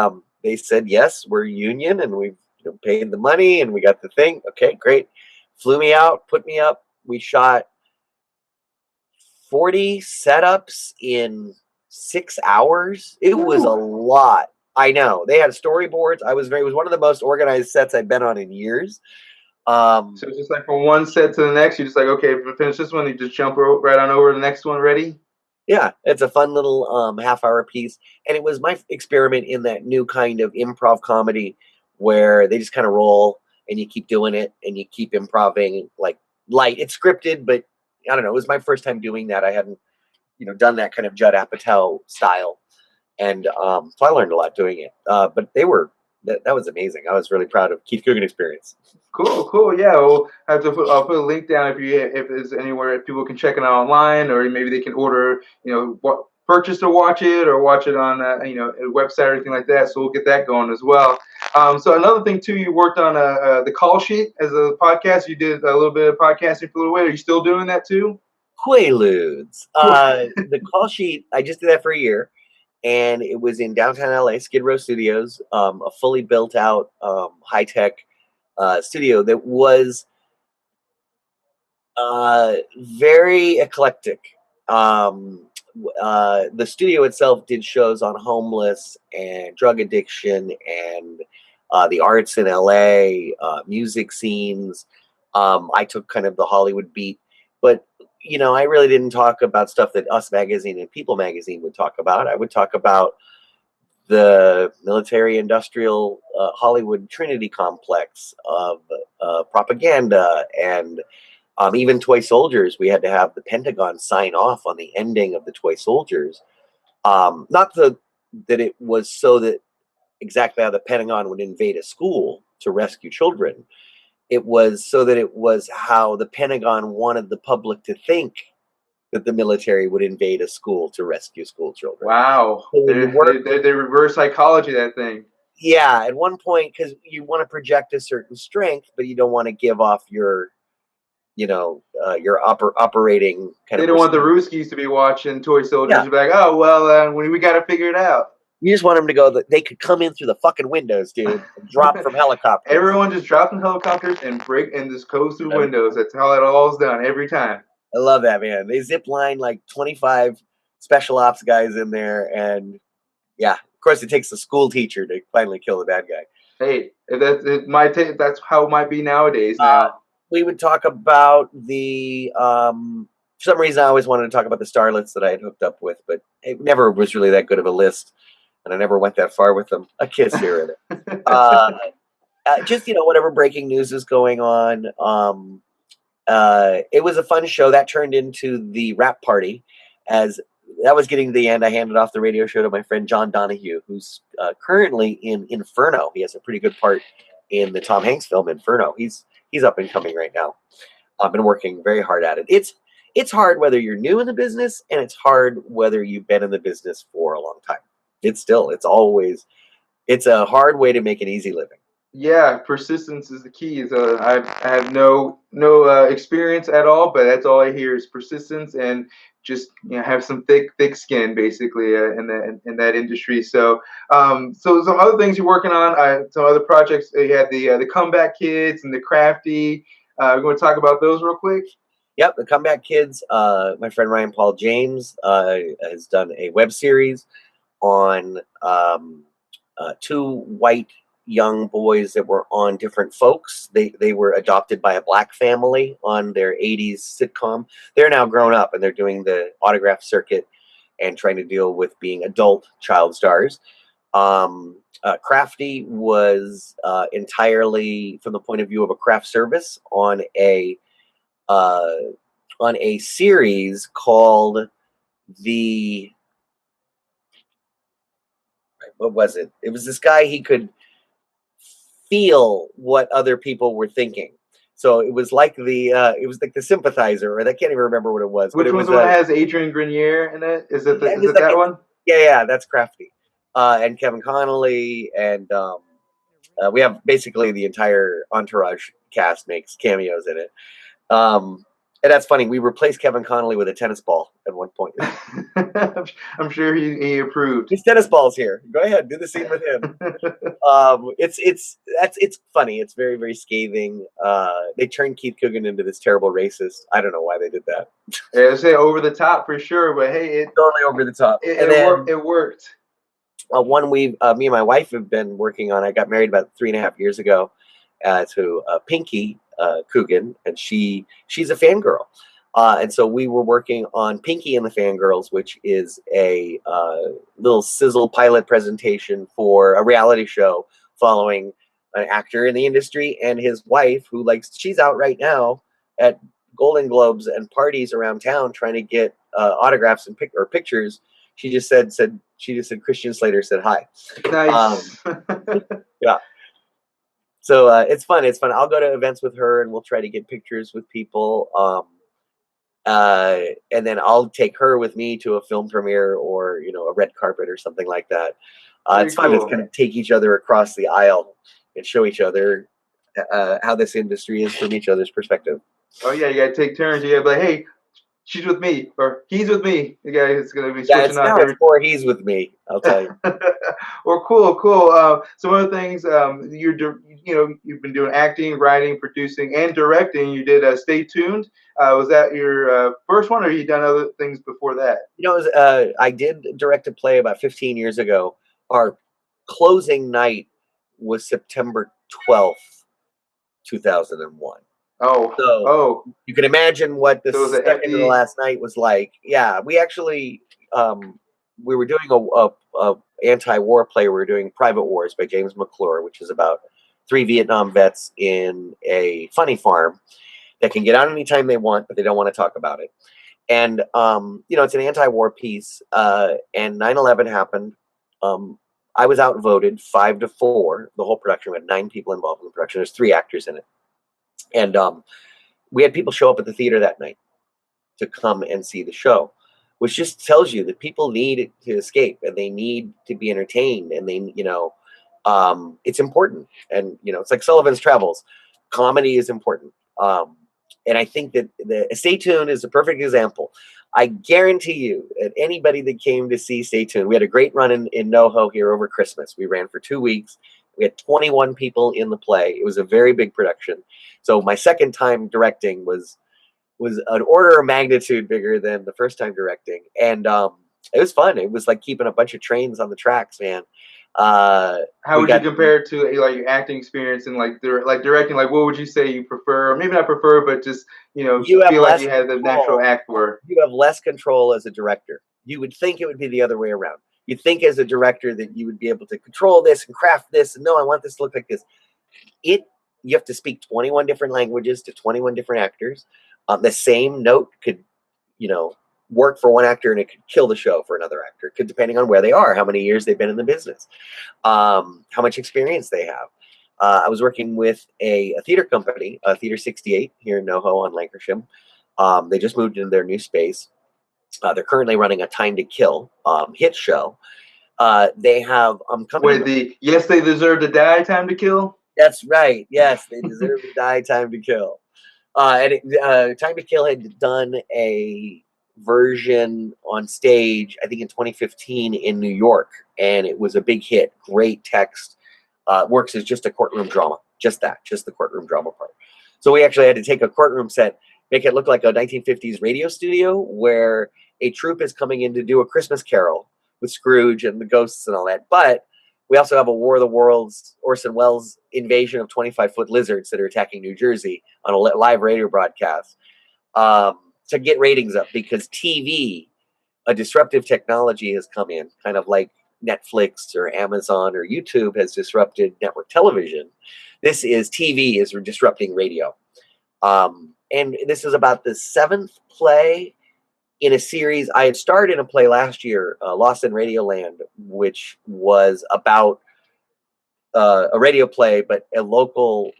they said, yes, we're union, and we've paid the money, and we got the thing. Okay, great. Flew me out, put me up. We shot 40 setups in 6 hours. It was a lot. I know. They had storyboards. It was one of the most organized sets I've been on in years. So it's just like from one set to the next, you're just like, okay, if we finish this one, you just jump right on over to the next one, ready? Yeah, it's a fun little half-hour piece. And it was my experiment in that new kind of improv comedy where they just kind of roll and you keep doing it and you keep improving like light. It's scripted, but I don't know. It was my first time doing that. I hadn't, done that kind of Judd Apatow style. And so I learned a lot doing it. But that was amazing. I was really proud of Keith Coogan Experience. Cool. Yeah, I'll put a link down if there's anywhere people can check it out online, or maybe they can order, purchase to watch it, or watch it on a website or anything like that. So we'll get that going as well. So another thing too, you worked on the call sheet as a podcast. You did a little bit of podcasting for a little bit. Are you still doing that too? Quaaludes. The call sheet, I just did that for a year. And it was in downtown LA, Skid Row Studios, a fully built out, high-tech studio that was very eclectic. The studio itself did shows on homeless and drug addiction and the arts in LA, music scenes. I took kind of the Hollywood beat, but I really didn't talk about stuff that Us Magazine and People Magazine would talk about. I would talk about the military-industrial Hollywood Trinity complex of propaganda and even toy soldiers. We had to have the Pentagon sign off on the ending of the toy soldiers. That it was so that exactly how the Pentagon would invade a school to rescue children. It was so that it was how the Pentagon wanted the public to think that the military would invade a school to rescue school children. Wow. So They reverse psychology, that thing. Yeah, at one point, because you want to project a certain strength, but you don't want to give off your, your operating kind They of. don't want the Ruskies to be watching toy soldiers Yeah. and be like, oh, well, we got to figure it out. You just want them to go that they could come in through the fucking windows, dude, and drop from helicopters. Everyone just drops from helicopters and just goes through windows. That's how it all's done every time. I love that, man. They zip line like 25 special ops guys in there, and yeah, of course, it takes a school teacher to finally kill the bad guy. Hey, that's how it might be nowadays. Now we would talk about the. For some reason, I always wanted to talk about the starlets that I had hooked up with, but it never was really that good of a list, and I never went that far with them. A kiss here and there. Just whatever breaking news is going on. It was a fun show that turned into the rap party. As that was getting to the end, I handed off the radio show to my friend John Donahue, who's currently in Inferno. He has a pretty good part in the Tom Hanks film Inferno. He's up and coming right now. I've been working very hard at it. It's hard whether you're new in the business, and it's hard whether you've been in the business for a long time. It's a hard way to make an easy living. Yeah, persistence is the key. So I have no experience at all, but that's all I hear is persistence and just have some thick skin basically in that industry. So so some other things you're working on, some other projects. You had the Comeback Kids and the Crafty. We're going to talk about those real quick. Yep, the Comeback Kids. My friend Ryan Paul James has done a web series on two white young boys that were on Different Folks. They were adopted by a black family on their 80s sitcom. They're now grown up and they're doing the autograph circuit and trying to deal with being adult child stars. Crafty was entirely from the point of view of a craft service on a series called what was it? It was this guy, he could feel what other people were thinking. So it was like the sympathizer, or I can't even remember what it was. Which one has Adrian Grenier in it? Is it that one? Yeah, that's Crafty. And Kevin Connolly, and we have basically the entire Entourage cast makes cameos in it. And that's funny. We replaced Kevin Connolly with a tennis ball at one point. I'm sure he approved. His tennis ball's here. Go ahead, do the scene with him. It's funny. It's very, very scathing. They turned Keith Coogan into this terrible racist. I don't know why they did that. Yeah, I say over the top for sure, but hey, it totally over the top. It worked. One me and my wife have been working on. I got married about 3.5 years ago to Pinky Coogan, and she's a fangirl. And so we were working on Pinky and the Fangirls, which is a little sizzle pilot presentation for a reality show following an actor in the industry and his wife, she's out right now at Golden Globes and parties around town trying to get autographs and pictures. She just said Christian Slater said hi. Nice. Yeah. So it's fun. It's fun. I'll go to events with her and we'll try to get pictures with people. And then I'll take her with me to a film premiere or, a red carpet or something like that. It's fun to kind of take each other across the aisle and show each other how this industry is from each other's perspective. Oh, yeah. You got to take turns. You got to be like, hey, she's with me or he's with me. The guy is going to be switching on. It's more he's with me, I'll tell you. Well, cool. Some other things, you've been doing acting, writing, producing, and directing. You did Stay Tuned. Was that your first one, or you done other things before that? I did direct a play about 15 years ago. Our closing night was September 12th, 2001. Oh, you can imagine what the second to the last night was like. Yeah, we actually we were doing a anti-war play. We were doing Private Wars by James McClure, which is about 3 Vietnam vets in a funny farm that can get out anytime they want, but they don't want to talk about it. And, it's an anti-war piece, and 9/11 happened. I was outvoted 5-4, the whole production. We had 9 people involved in the production. There's 3 actors in it. And we had people show up at the theater that night to come and see the show, which just tells you that people need to escape and they need to be entertained, and they, it's important. And, it's like Sullivan's Travels. Comedy is important. And I think that the Stay Tuned is a perfect example. I guarantee you that anybody that came to see Stay Tuned, we had a great run in NoHo here over Christmas. We ran for 2 weeks. We had 21 people in the play. It was a very big production. So my second time directing was an order of magnitude bigger than the first time directing. And it was fun. It was like keeping a bunch of trains on the tracks, man. How would you compare it to like your acting experience and like directing? Like, what would you say you prefer? Or maybe not prefer, but just you feel like you had the natural act for. You have less control as a director. You would think it would be the other way around. You'd think as a director that you would be able to control this and craft this, and no, I want this to look like this. You have to speak 21 different languages to 21 different actors. The same note could, work for one actor and it could kill the show for another actor. It could, depending on where they are, how many years they've been in the business, how much experience they have. I was working with a theater company, Theater 68 here in NoHo on Lancashire. They just moved into their new space. They're currently running a Time to Kill hit show. They have Yes, They Deserve to Die, Time to Kill. That's right. Yes, They Deserve to Die, Time to Kill. Time to Kill had done a version on stage, I think in 2015 in New York, and it was a big hit. Great text. Works as just a courtroom drama. Just the courtroom drama part. So we actually had to take a courtroom set, make it look like a 1950s radio studio where a troupe is coming in to do a Christmas Carol with Scrooge and the ghosts and all that. But we also have a War of the Worlds, Orson Welles invasion of 25-foot lizards that are attacking New Jersey on a live radio broadcast to get ratings up, because TV, a disruptive technology, has come in, kind of like Netflix or Amazon or YouTube has disrupted network television. TV is disrupting radio. And this is about the 7th play in a series. I had starred in a play last year, Lost in Radioland, which was about a radio play, but a local,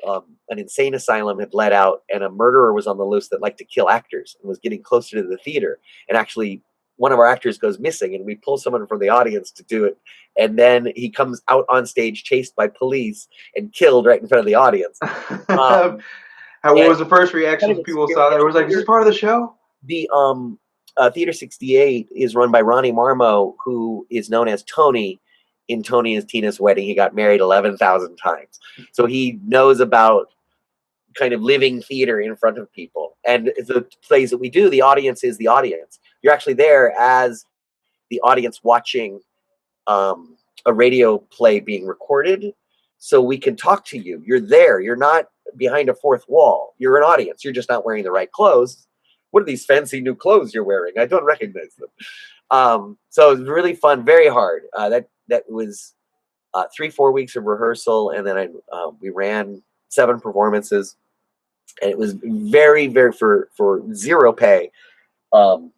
an insane asylum had let out, and a murderer was on the loose that liked to kill actors and was getting closer to the theater. And actually, one of our actors goes missing, and we pull someone from the audience to do it. And then he comes out on stage chased by police and killed right in front of the audience. What was the first reaction when people saw that? It was like, is this part of the show? The Theater 68 is run by Ronnie Marmo, who is known as Tony in Tony and Tina's Wedding. He got married 11,000 times. So he knows about kind of living theater in front of people. And the plays that we do, the audience is the audience. You're actually there as the audience watching a radio play being recorded, so we can talk to you. You're there. You're not behind a fourth wall. You're an audience. You're just not wearing the right clothes. What are these fancy new clothes you're wearing? I don't recognize them. So it was really fun, very hard. That was 3-4 weeks of rehearsal, and then we ran 7 performances, and it was very, very for zero pay.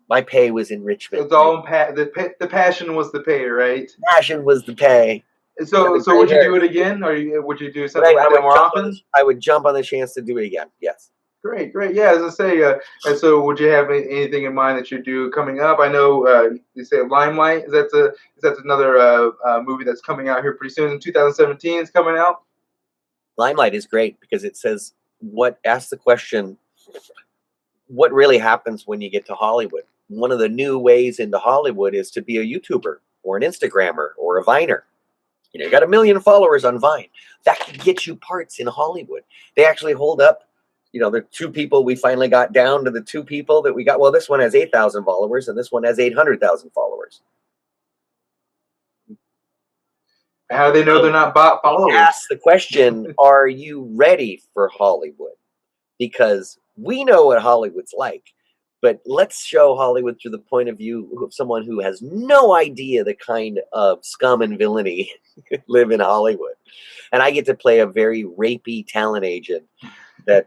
My pay was enrichment. It's all the passion was the pay, right? Passion was the pay. So would you do it again, or would you do something like that more often? I would jump on the chance to do it again. Yes. Great. Yeah, as I say, and so would you have anything in mind that you do coming up? I know you say Limelight. Is that another movie that's coming out here pretty soon in 2017? It's coming out. Limelight is great because it says asks the question, what really happens when you get to Hollywood? One of the new ways into Hollywood is to be a YouTuber or an Instagrammer or a Viner. You got 1 million followers on Vine. That could get you parts in Hollywood. They actually hold up. The 2 people, we finally got down to the 2 people that we got. Well, this one has 8,000 followers and this one has 800,000 followers. How do they know they're not bot followers? Ask the question, are you ready for Hollywood? Because we know what Hollywood's like. But let's show Hollywood through the point of view of someone who has no idea the kind of scum and villainy live in Hollywood. And I get to play a very rapey talent agent that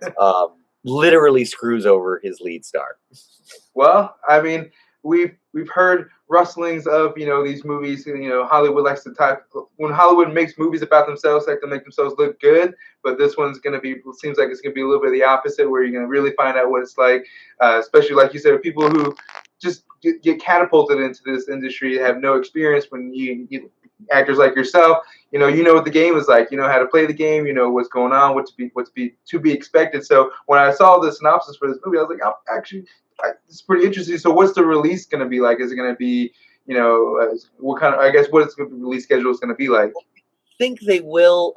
literally screws over his lead star. Well, I mean, we've heard rustlings of these movies. Hollywood likes to talk when Hollywood makes movies about themselves, like to make themselves look good. But this one's gonna be seems like it's gonna be a little bit of the opposite, where you're gonna really find out what it's like, especially like you said, people who just get catapulted into this industry, have no experience. When you actors like yourself, you know what the game is like. You know how to play the game. You know what's going on, what's to be expected. So when I saw the synopsis for this movie, I was like, oh, actually, it's pretty interesting. So what's the release going to be like? Is it going to be, what kind of? I guess what is the release schedule is going to be like? I think they will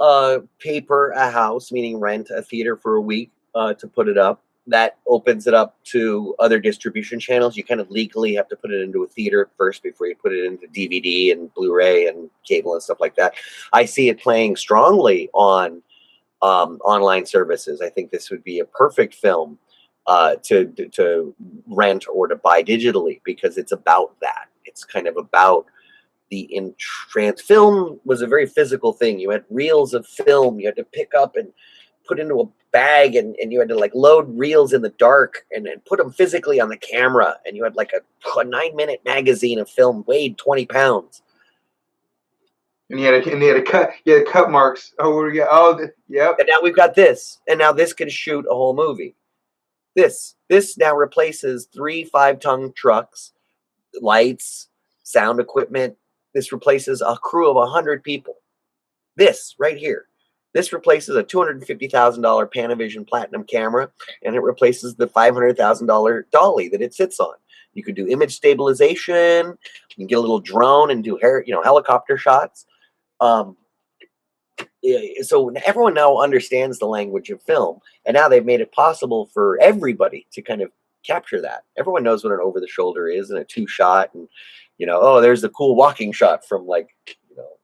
paper a house, meaning rent a theater for a week to put it up. That opens it up to other distribution channels. You kind of legally have to put it into a theater first before you put it into DVD and Blu-ray and cable and stuff like that. I see it playing strongly on online services. I think this would be a perfect film to rent or to buy digitally, because it's about that. It's kind of about the film was a very physical thing. You had reels of film you had to pick up and put into a bag, and you had to like load reels in the dark and put them physically on the camera, and you had like a 9-minute magazine of film weighed 20 pounds. And you had cut marks. Yep. And now we've got this, and now this can shoot a whole movie. This now replaces 3 5-ton trucks, lights, sound equipment. This replaces a crew of 100 people. This right here. This replaces a $250,000 Panavision Platinum camera, and it replaces the $500,000 dolly that it sits on. You could do image stabilization. You can get a little drone and do helicopter shots. So everyone now understands the language of film, and now they've made it possible for everybody to kind of capture that. Everyone knows what an over the shoulder is and a 2-shot, and there's the cool walking shot from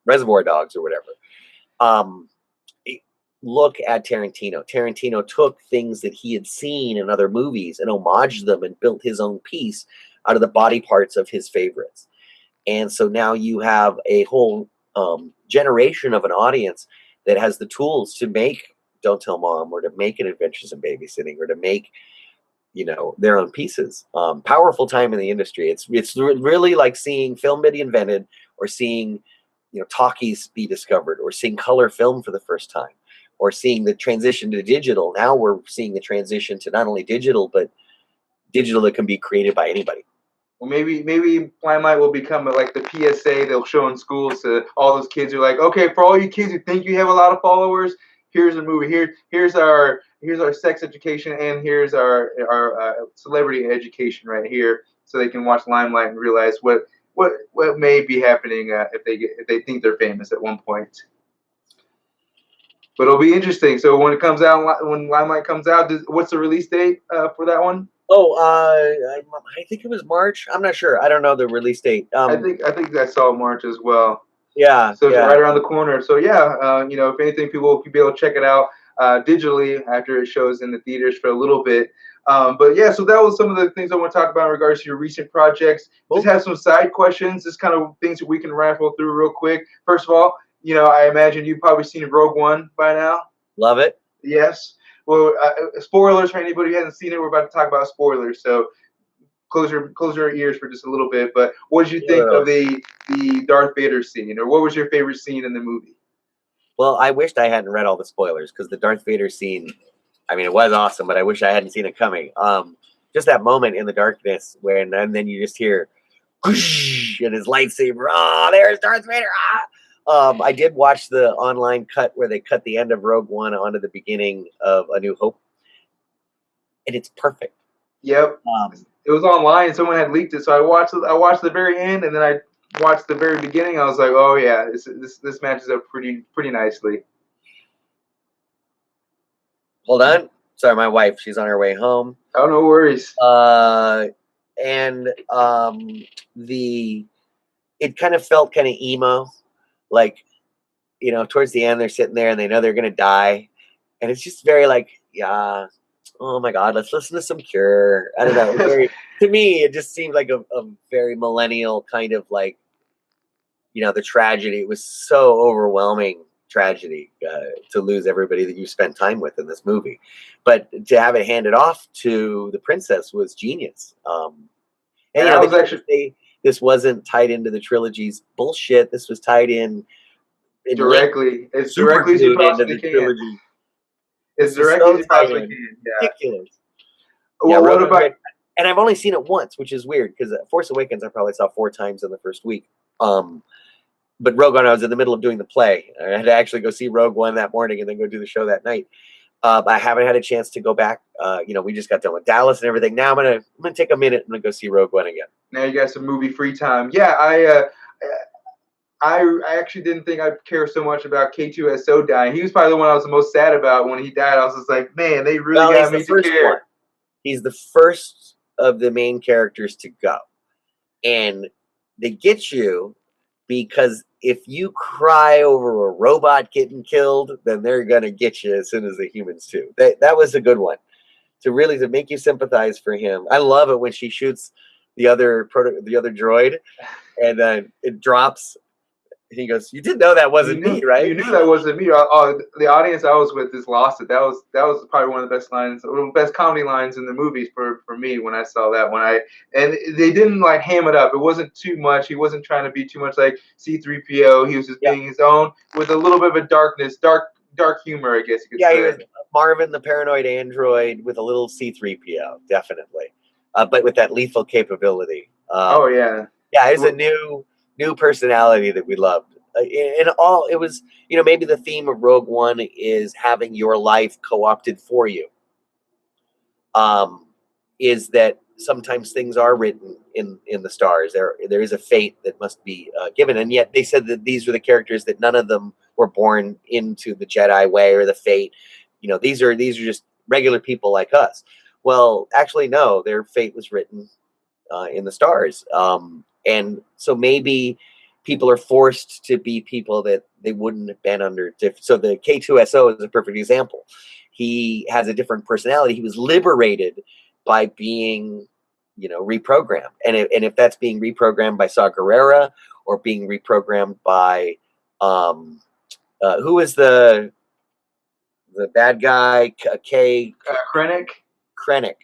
Reservoir Dogs or whatever. Look at Tarantino. Tarantino took things that he had seen in other movies and homaged them and built his own piece out of the body parts of his favorites. And so now you have a whole generation of an audience that has the tools to make Don't Tell Mom, or to make an Adventures in Babysitting, or to make their own pieces. Powerful time in the industry. It's really like seeing film being invented, or seeing talkies be discovered, or seeing color film for the first time, or seeing the transition to digital. Now we're seeing the transition to not only digital, but digital that can be created by anybody. Well, maybe Limelight will become like the PSA they'll show in schools to all those kids who are like, okay, for all you kids who think you have a lot of followers, here's a movie. Here's our sex education, and here's our celebrity education right here, so they can watch Limelight and realize what may be happening if they think they're famous at one point. But it'll be interesting. So when Limelight comes out, what's the release date for that one? Oh, I think it was March. I'm not sure. I don't know the release date. I think I saw March as well. Yeah. So it's right around the corner. So yeah, if anything, people will be able to check it out digitally after it shows in the theaters for a little bit. But yeah, so that was some of the things I want to talk about in regards to your recent projects. Just have some side questions, just kind of things that we can raffle through real quick. First of all, I imagine you've probably seen Rogue One by now. Love it. Yes. Well, spoilers for anybody who hasn't seen it. We're about to talk about spoilers, so close your ears for just a little bit. But what did you think of the Darth Vader scene, or what was your favorite scene in the movie? Well, I wished I hadn't read all the spoilers, because the Darth Vader scene, I mean, it was awesome, but I wish I hadn't seen it coming. Just that moment in the darkness and then you just hear, whoosh, and his lightsaber. Oh, there's Darth Vader. Ah! I did watch the online cut where they cut the end of Rogue One onto the beginning of A New Hope, and it's perfect. Yep. It was online. Someone had leaked it, so I watched the very end, and then I watched the very beginning. I was like, oh yeah, this matches up pretty nicely. Hold on. Sorry, my wife. She's on her way home. Oh, no worries. It kind of felt kind of emo. Like, towards the end, they're sitting there and they know they're going to die. And it's just very like, yeah, oh my God, let's listen to some Cure. I don't know. To me, it just seemed like a very millennial kind of like, the tragedy. It was so overwhelming tragedy to lose everybody that you spent time with in this movie. But to have it handed off to the princess was genius. And, I was actually say this wasn't tied into the trilogy's bullshit. This was tied in directly, as super directly as you into possibly the can. trilogy. As This is directly so as you tied possibly in. can. Yeah. Ridiculous. Well, what about? And I've only seen it once, which is weird because Force Awakens I probably saw 4 times in the first week. But Rogue One, I was in the middle of doing the play. I had to actually go see Rogue One that morning and then go do the show that night. I haven't had a chance to go back. We just got done with Dallas and everything. Now I'm gonna take a minute and go see Rogue One again. Now you got some movie free time. Yeah, I actually didn't think I'd care so much about K2SO dying. He was probably the one I was the most sad about when he died. I was just like, man, they really got me to care. One. He's the first of the main characters to go, and they get you because if you cry over a robot getting killed, then they're gonna get you as soon as the humans too. That was a good one to make you sympathize for him. I love it when she shoots the other droid, and then it drops. And he goes, "You did know that wasn't me, right?" You knew that wasn't me. The audience I was with just lost it. That was probably one of the best lines, one of the best comedy lines in the movies for me when I saw that. And they didn't like ham it up. It wasn't too much. He wasn't trying to be too much like C-3PO. He was just being his own with a little bit of a dark humor, I guess you could say. He was Marvin the paranoid android with a little C-3PO, definitely, but with that lethal capability. It's a new personality that we loved. It was, maybe the theme of Rogue One is having your life co-opted for you. Is that sometimes things are written in the stars. There is a fate that must be given, and yet they said that these were the characters that none of them were born into the Jedi way or the fate. These are just regular people like us. Well, actually, no, their fate was written in the stars. And so maybe people are forced to be people that they wouldn't have been under. So the K2SO is a perfect example. He has a different personality. He was liberated by being, reprogrammed. And if that's being reprogrammed by Saw Gerrera or being reprogrammed by, who is the bad guy? Krennic.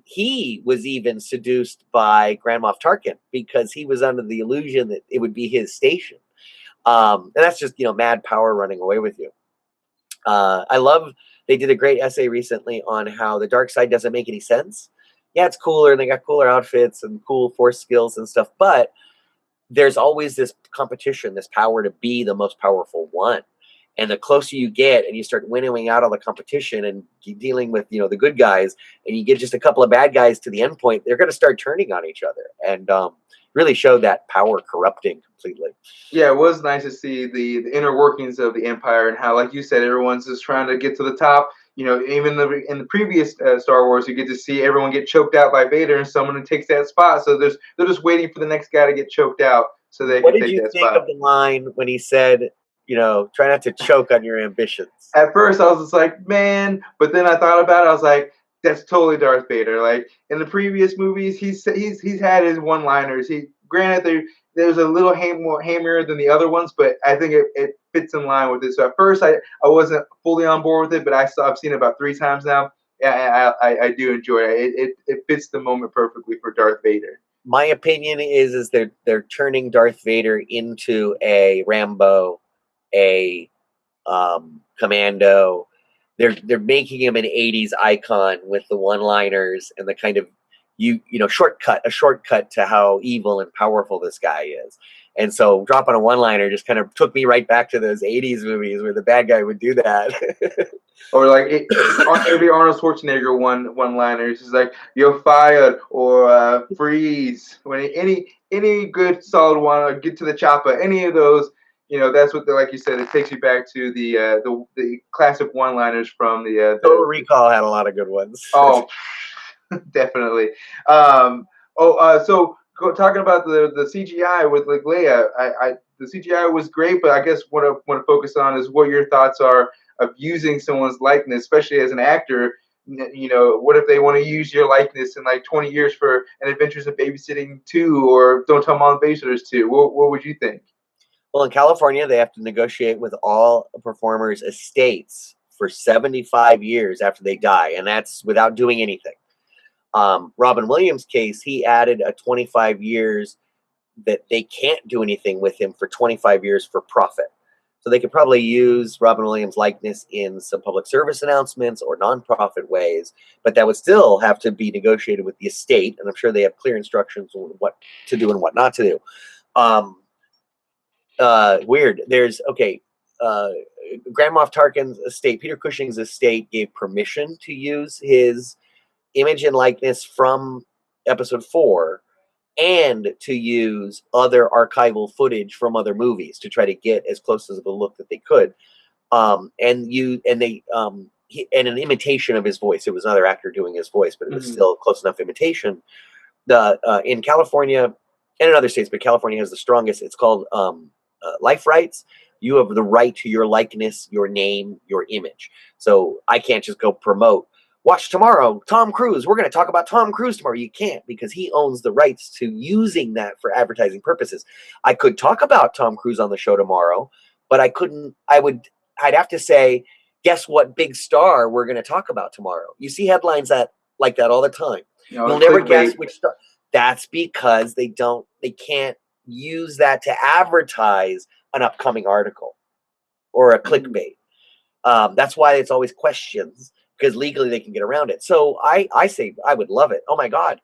He was even seduced by Grand Moff Tarkin because he was under the illusion that it would be his station. And that's just, mad power running away with you. I love, they did a great essay recently on how the dark side doesn't make any sense. Yeah, it's cooler and they got cooler outfits and cool force skills and stuff, but there's always this competition, this power to be the most powerful one. And the closer you get and you start winnowing out all the competition and dealing with, the good guys, and you get just a couple of bad guys to the end point, they're going to start turning on each other and really show that power corrupting completely. Yeah, it was nice to see the inner workings of the Empire and how, like you said, everyone's just trying to get to the top. Even in the previous Star Wars, you get to see everyone get choked out by Vader and someone takes that spot. So they're just waiting for the next guy to get choked out so they can take that spot. What did you think of the line when he said, try not to choke on your ambitions? At first, I was just like, man, but then I thought about it. I was like, that's totally Darth Vader. Like in the previous movies, he's had his one-liners. Granted, there's a little more hammier than the other ones, but I think it fits in line with it. So at first, I wasn't fully on board with it, but I've seen it about 3 times now. Yeah, I do enjoy it. It fits the moment perfectly for Darth Vader. My opinion is they're turning Darth Vader into a Rambo, a Commando. They're making him an 80s icon with the one-liners and the kind of shortcut to how evil and powerful this guy is. And so dropping a one-liner just kind of took me right back to those 80s movies where the bad guy would do that. Or like every Arnold Schwarzenegger one-liner is just like, you're fired, or freeze. When any good solid one, get to the chopper, any of those, that's what, like you said, it takes you back to the classic one-liners from the Total Recall had a lot of good ones. Oh, definitely. So talking about the CGI with like Leia, the CGI was great, but I guess what I want to focus on is what your thoughts are of using someone's likeness, especially as an actor, You know, what if they want to use your likeness in like 20 years for an Adventures of Babysitting 2 or Don't Tell Mom Babysitters 2? What would you think? Well, in California, they have to negotiate with all performers' estates for 75 years after they die, and that's without doing anything. Robin Williams' case, he added a 25 years that they can't do anything with him for 25 years for profit. So they could probably use Robin Williams' likeness in some public service announcements or nonprofit ways, but that would still have to be negotiated with the estate, and I'm sure they have clear instructions on what to do and what not to do. Weird. There's Grand Moff Tarkin's estate, Peter Cushing's estate, gave permission to use his image and likeness from episode 4 and to use other archival footage from other movies to try to get as close as the look that they could. And an imitation of his voice. It was another actor doing his voice, but it was still close enough imitation. In California and in other states, but California has the strongest. It's called life rights. You have the right to your likeness, your name, your image. So I can't just go promote. Watch tomorrow, Tom Cruise. We're going to talk about Tom Cruise tomorrow. You can't, because he owns the rights to using that for advertising purposes. I could talk about Tom Cruise on the show tomorrow, but I couldn't. I'd have to say, guess what big star we're going to talk about tomorrow? You see headlines like that all the time. You'll never guess which star. That's because they can't use that to advertise an upcoming article or a clickbait. That's why it's always questions, because legally they can get around it. So I say I would love it. Oh my God.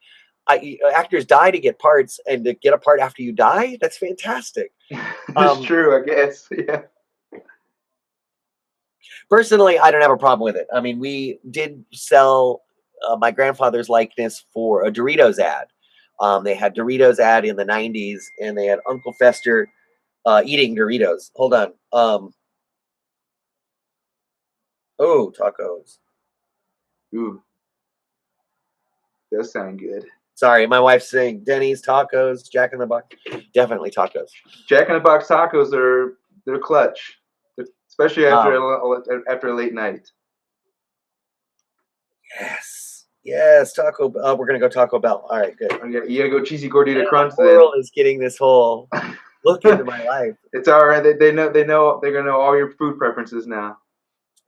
Actors die to get parts, and to get a part after you die, that's fantastic. That's true, I guess. Yeah. Personally, I don't have a problem with it. I mean, we did sell my grandfather's likeness for a Doritos ad. They had Doritos ad in the 90s, and they had Uncle Fester eating Doritos. Hold on. Oh, tacos. Ooh. Does sound good. Sorry, my wife's saying Denny's, tacos, Jack in the Box. Definitely tacos. Jack in the Box tacos they're clutch, especially after a late night. Yes, Taco Bell. We're gonna go Taco Bell. All right, good. You gotta go cheesy gordita crunch. The world is getting this whole look into my life. It's all right. They know they're gonna know all your food preferences now.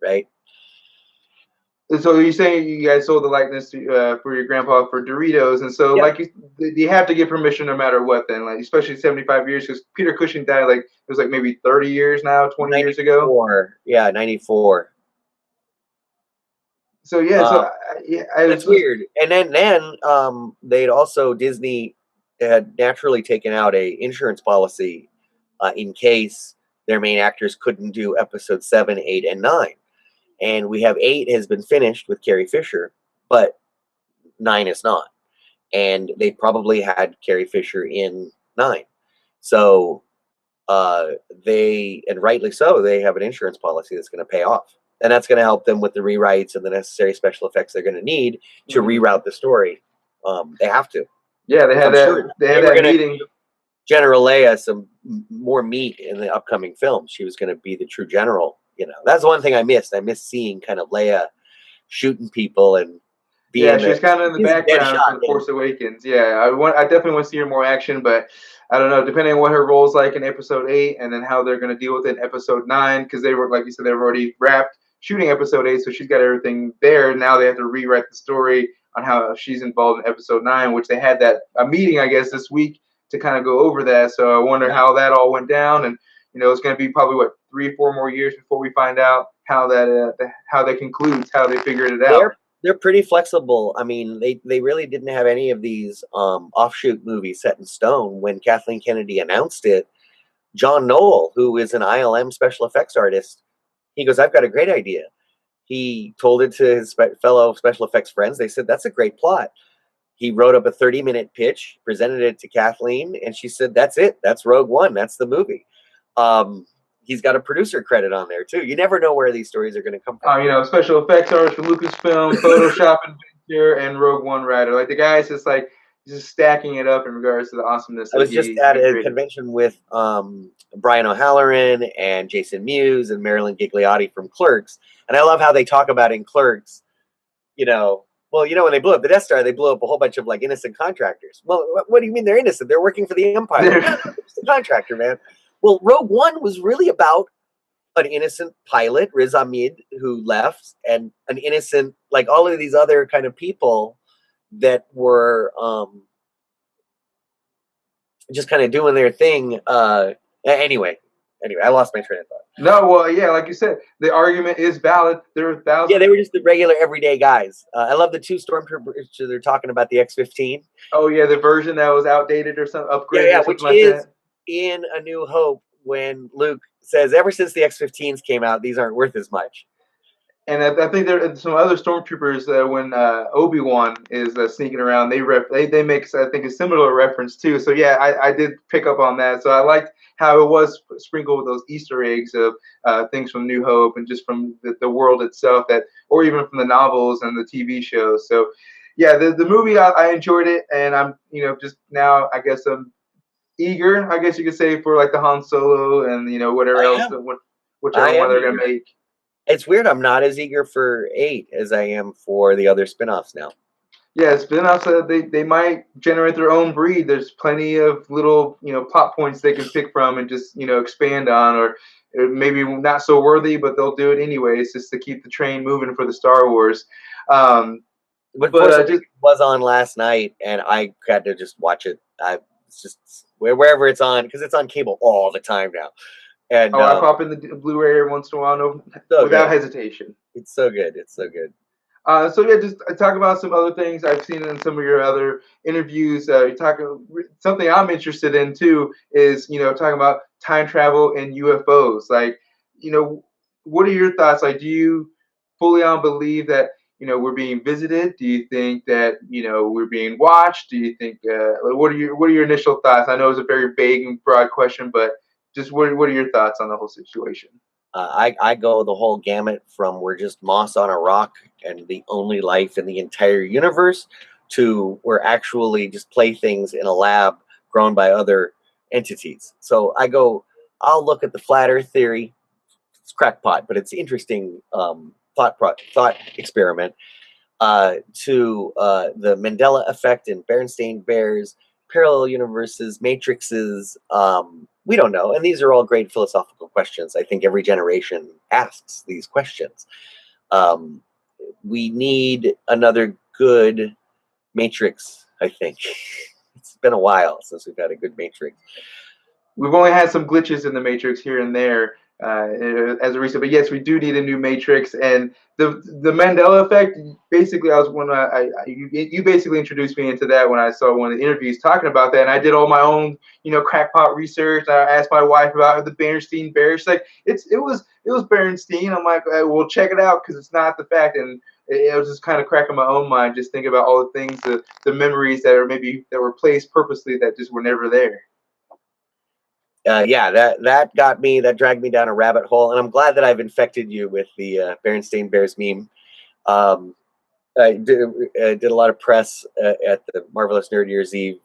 Right. So you're saying you guys sold the likeness for your grandpa for Doritos, and so you have to get permission no matter what. Then, like, especially 75 years, because Peter Cushing died it was like maybe 30 years now, 20 years ago. Yeah, 94. So yeah, it's weird. And then they'd also, Disney had naturally taken out a insurance policy in case their main actors couldn't do episode 7, 8, and 9. And we have 8 has been finished with Carrie Fisher, but 9 is not. And they probably had Carrie Fisher in 9. So and rightly so, they have an insurance policy that's going to pay off. And that's going to help them with the rewrites and the necessary special effects they're going to need to reroute the story. They have to. Yeah, they had that meeting. General Leia some more meat in the upcoming film. She was going to be the true general. You know, that's one thing I missed. I missed seeing kind of Leia shooting people and being. Yeah, she's kind of in the background for The Force Awakens. Yeah, I definitely want to see her more action, but I don't know. Depending on what her role's like in episode 8, and then how they're going to deal with it in episode 9, because they were, like you said, they've already wrapped shooting episode 8, so she's got everything there. Now they have to rewrite the story on how she's involved in episode 9, which they had a meeting, I guess, this week to kind of go over that. So I wonder how that all went down, and it's going to be probably 3 or 4 more years before we find out how that concludes, how they figured it out. They're pretty flexible. I mean, they really didn't have any of these offshoot movies set in stone. When Kathleen Kennedy announced it, John Knoll, who is an ILM special effects artist, he goes, "I've got a great idea." He told it to his fellow special effects friends. They said, "That's a great plot." He wrote up a 30-minute pitch, presented it to Kathleen, and she said, "That's it. That's Rogue One. That's the movie." He's got a producer credit on there too. You never know where these stories are going to come from. Special effects artists for Lucasfilm, Photoshop Adventure, and Rogue One writer. Like, the guy's just stacking it up in regards to the awesomeness. I was just at a convention with Brian O'Halloran and Jason Mewes and Marilyn Gigliotti from Clerks, and I love how they talk about in Clerks Well, when they blew up the Death Star, they blew up a whole bunch of like innocent contractors. Well, what do you mean they're innocent? They're working for the Empire. They're just a contractor, man. Well, Rogue One was really about an innocent pilot, Riz Ahmed, who left, and an innocent, like all of these other kind of people that were just kind of doing their thing. Anyway, I lost my train of thought. No, well, yeah, like you said, the argument is valid. There are thousands. Yeah, they were just the regular everyday guys. I love the 2 stormtroopers. They're talking about the X-15. Oh yeah, the version that was outdated or something, upgraded, or something which like is that. In A New Hope when Luke says, "Ever since the X-15s came out, these aren't worth as much." And I think there are some other stormtroopers when Obi-Wan is sneaking around. They make, I think, a similar reference too. So yeah, I did pick up on that. So I liked how it was sprinkled with those Easter eggs of things from New Hope and just from the world itself, or even from the novels and the TV shows. So yeah, the movie, I enjoyed it, and I'm just now, I guess I'm eager, I guess you could say, for like the Han Solo and whatever else, whichever one they're gonna make. It's weird. I'm not as eager for 8 as I am for the other spinoffs now. Yeah, spinoffs, they might generate their own breed. There's plenty of little plot points they can pick from and just expand on, or maybe not so worthy, but they'll do it anyways just to keep the train moving for the Star Wars. But it was on last night, and I had to just watch it. It's just wherever it's on, because it's on cable all the time now. And I pop in the Blu-ray every once in a while, without hesitation. It's so good. It's so good. So yeah, just talk about some other things I've seen in some of your other interviews. Something I'm interested in too is talking about time travel and UFOs. Like, what are your thoughts? Like, do you fully on believe that we're being visited? Do you think that we're being watched? Do you think what are your initial thoughts? I know it's a very vague and broad question, but just what are your thoughts on the whole situation? I go the whole gamut from we're just moss on a rock and the only life in the entire universe to we're actually just playthings in a lab grown by other entities. So I'll look at the flat earth theory. It's crackpot, but it's interesting thought experiment to the Mandela effect and Berenstain Bears, parallel universes, matrices. We don't know. And these are all great philosophical questions. I think every generation asks these questions. We need another good Matrix, I think. It's been a while since we've had a good Matrix. We've only had some glitches in the Matrix here and there as a recent, but yes, we do need a new Matrix. And the Mandela effect, basically, you basically introduced me into that when I saw one of the interviews talking about that, and I did all my own crackpot research. I asked my wife about the Berenstain Bears. Like it was Berenstain. I'm like, well, check it out because it's not the fact. And it was just kind of cracking my own mind, just thinking about all the things, the memories that were placed purposely that just were never there. That got me. That dragged me down a rabbit hole, and I'm glad that I've infected you with the Berenstain Bears meme. I did a lot of press at the Marvelous Nerd Year's Eve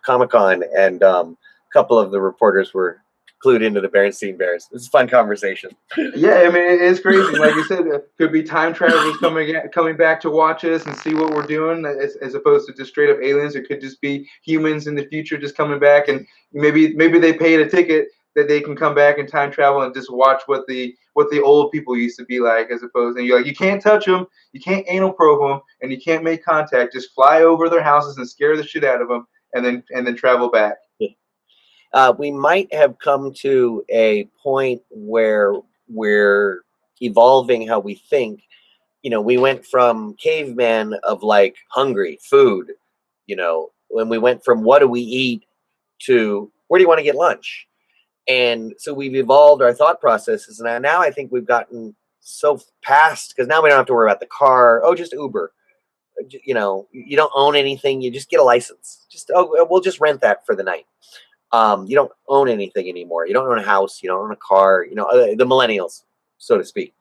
Comic-Con, and a couple of the reporters were clued into the Berenstain Bears. It was a fun conversation. Yeah, I mean, it's crazy. Like you said, it could be time travelers coming back to watch us and see what we're doing, as opposed to just straight up aliens. It could just be humans in the future just coming back, and maybe they paid a ticket that they can come back and time travel and just watch what the old people used to be like, as opposed, and you're like, you can't touch them, you can't anal probe them, and you can't make contact. Just fly over their houses and scare the shit out of them, and then travel back. We might have come to a point where we're evolving how we think. We went from caveman of like hungry food, when we went from what do we eat to where do you want to get lunch? And so we've evolved our thought processes. And now I think we've gotten so past, because now we don't have to worry about the car. Oh, just Uber. You don't own anything. You just get a license. We'll just rent that for the night. You don't own anything anymore. You don't own a house. You don't own a car. The millennials, so to speak.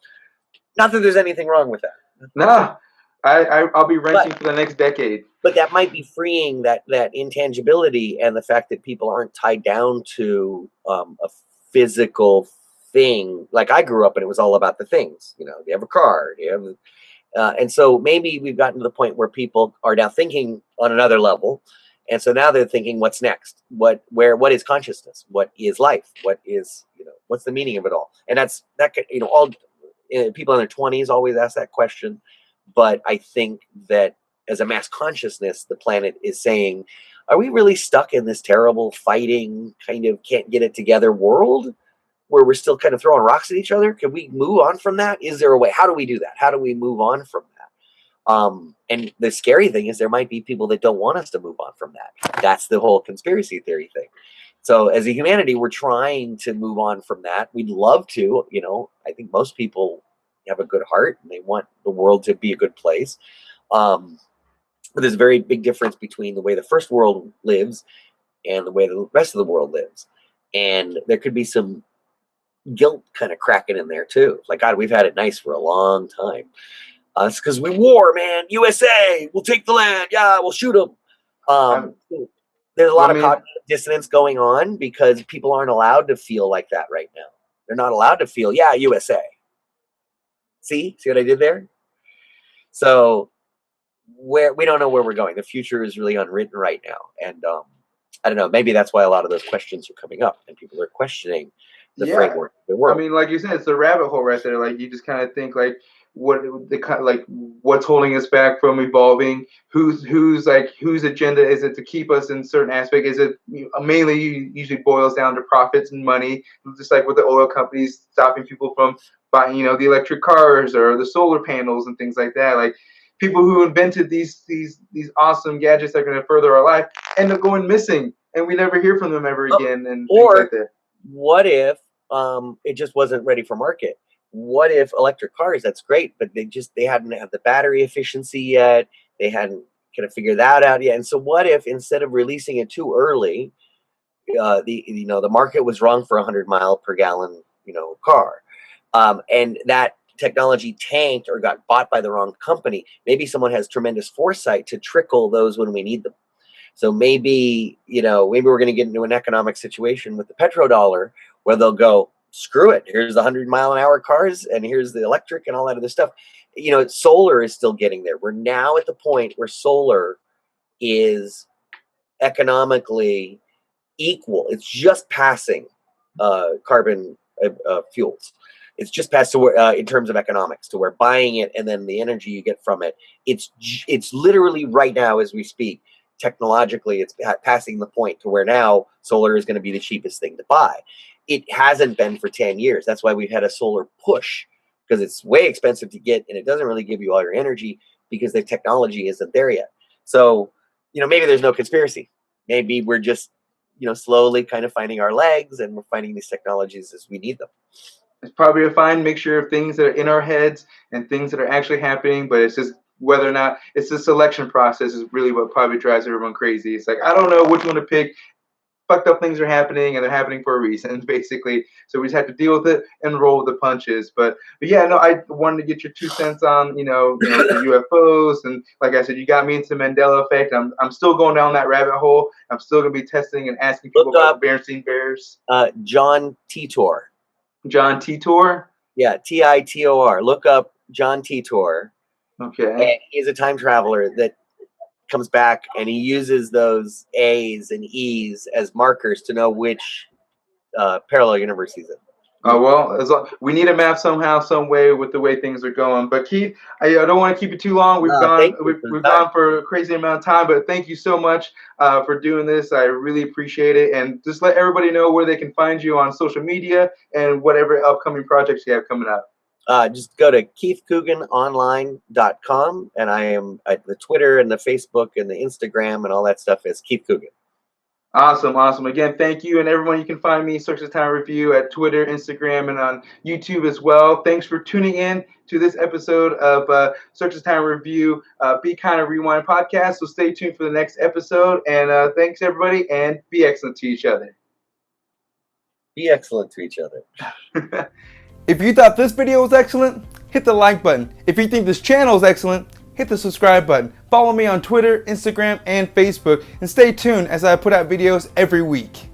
Not that there's anything wrong with that. No, I'll be renting for the next decade. But that might be freeing, that intangibility and the fact that people aren't tied down to a physical thing. Like I grew up and it was all about the things. You know, do you have a car? Do you have, and so maybe we've gotten to the point where people are now thinking on another level. And so now they're thinking, what's next? What is consciousness? What is life? What is, what's the meaning of it all? And all people in their 20s always ask that question. But I think that as a mass consciousness, the planet is saying, are we really stuck in this terrible fighting, kind of can't get it together world where we're still kind of throwing rocks at each other? Can we move on from that? Is there a way? How do we do that? How do we move on from that? And the scary thing is there might be people that don't want us to move on from that. That's the whole conspiracy theory thing. So as a humanity, we're trying to move on from that. We'd love to, I think most people have a good heart and they want the world to be a good place. But there's a very big difference between the way the first world lives and the way the rest of the world lives. And there could be some guilt kind of cracking in there too. Like, God, we've had it nice for a long time. It's because we war, man. USA, we'll take the land. Yeah, we'll shoot them. There's a lot of cognitive dissonance going on because people aren't allowed to feel like that right now. They're not allowed to feel, yeah, USA. See what I did there? So we don't know where we're going. The future is really unwritten right now. And I don't know, maybe that's why a lot of those questions are coming up and people are questioning the framework of the world. I mean, like you said, it's a rabbit hole right there. Like you just kind of think like, what's holding us back from evolving? Whose agenda is it to keep us in certain aspect? Is it mainly usually boils down to profits and money, just like with the oil companies stopping people from buying, the electric cars or the solar panels and things like that. Like people who invented these awesome gadgets that are going to further our life end up going missing, and we never hear from them ever again. And things like that. What if it just wasn't ready for market? What if electric cars, that's great, but they hadn't had the battery efficiency yet. They hadn't kind of figured that out yet. And so what if instead of releasing it too early, the market was wrong for 100 mile per gallon, car. And that technology tanked or got bought by the wrong company. Maybe someone has tremendous foresight to trickle those when we need them. So maybe we're going to get into an economic situation with the petrodollar where they'll go, screw it. Here's the 100-mile-an-hour cars, and here's the electric and all that other stuff. Solar is still getting there. We're now at the point where solar is economically equal. It's just passing carbon fuels. It's just passed to where, in terms of economics, to where buying it and then the energy you get from it. It's literally right now as we speak. Technologically, it's passing the point to where now solar is going to be the cheapest thing to buy. It hasn't been for 10 years. That's why we've had a solar push, because it's way expensive to get and it doesn't really give you all your energy because the technology isn't there yet. So, maybe there's no conspiracy. Maybe we're just, slowly kind of finding our legs and we're finding these technologies as we need them. It's probably a fine mixture of things that are in our heads and things that are actually happening, but it's just whether or not it's the selection process is really what probably drives everyone crazy. It's like, I don't know which one to pick. Fucked up things are happening and they're happening for a reason, basically. So we just have to deal with it and roll with the punches. But yeah, no, I wanted to get your 2 cents on, the UFOs. And like I said, you got me into Mandela effect. I'm still going down that rabbit hole. I'm still going to be testing and asking people about the Berenstain Bears. John Titor. John Titor? Yeah, Titor. Look up John Titor. Okay. And he's a time traveler that comes back and he uses those A's and E's as markers to know which parallel universe he's in. We need a map somehow, some way with the way things are going. But Keith, I don't want to keep it too long. We've gone for a crazy amount of time, but thank you so much for doing this. I really appreciate it. And just let everybody know where they can find you on social media and whatever upcoming projects you have coming up. Just go to keithcooganonline.com, and I am at the Twitter and the Facebook and the Instagram and all that stuff is Keith Coogan. Awesome. Again, thank you. And everyone, you can find me, Search the Time Review, at Twitter, Instagram, and on YouTube as well. Thanks for tuning in to this episode of Search the Time Review, Be Kind of Rewind podcast. So stay tuned for the next episode. And thanks, everybody, and be excellent to each other. Be excellent to each other. If you thought this video was excellent, hit the like button. If you think this channel is excellent, hit the subscribe button. Follow me on Twitter, Instagram, and Facebook, and stay tuned as I put out videos every week.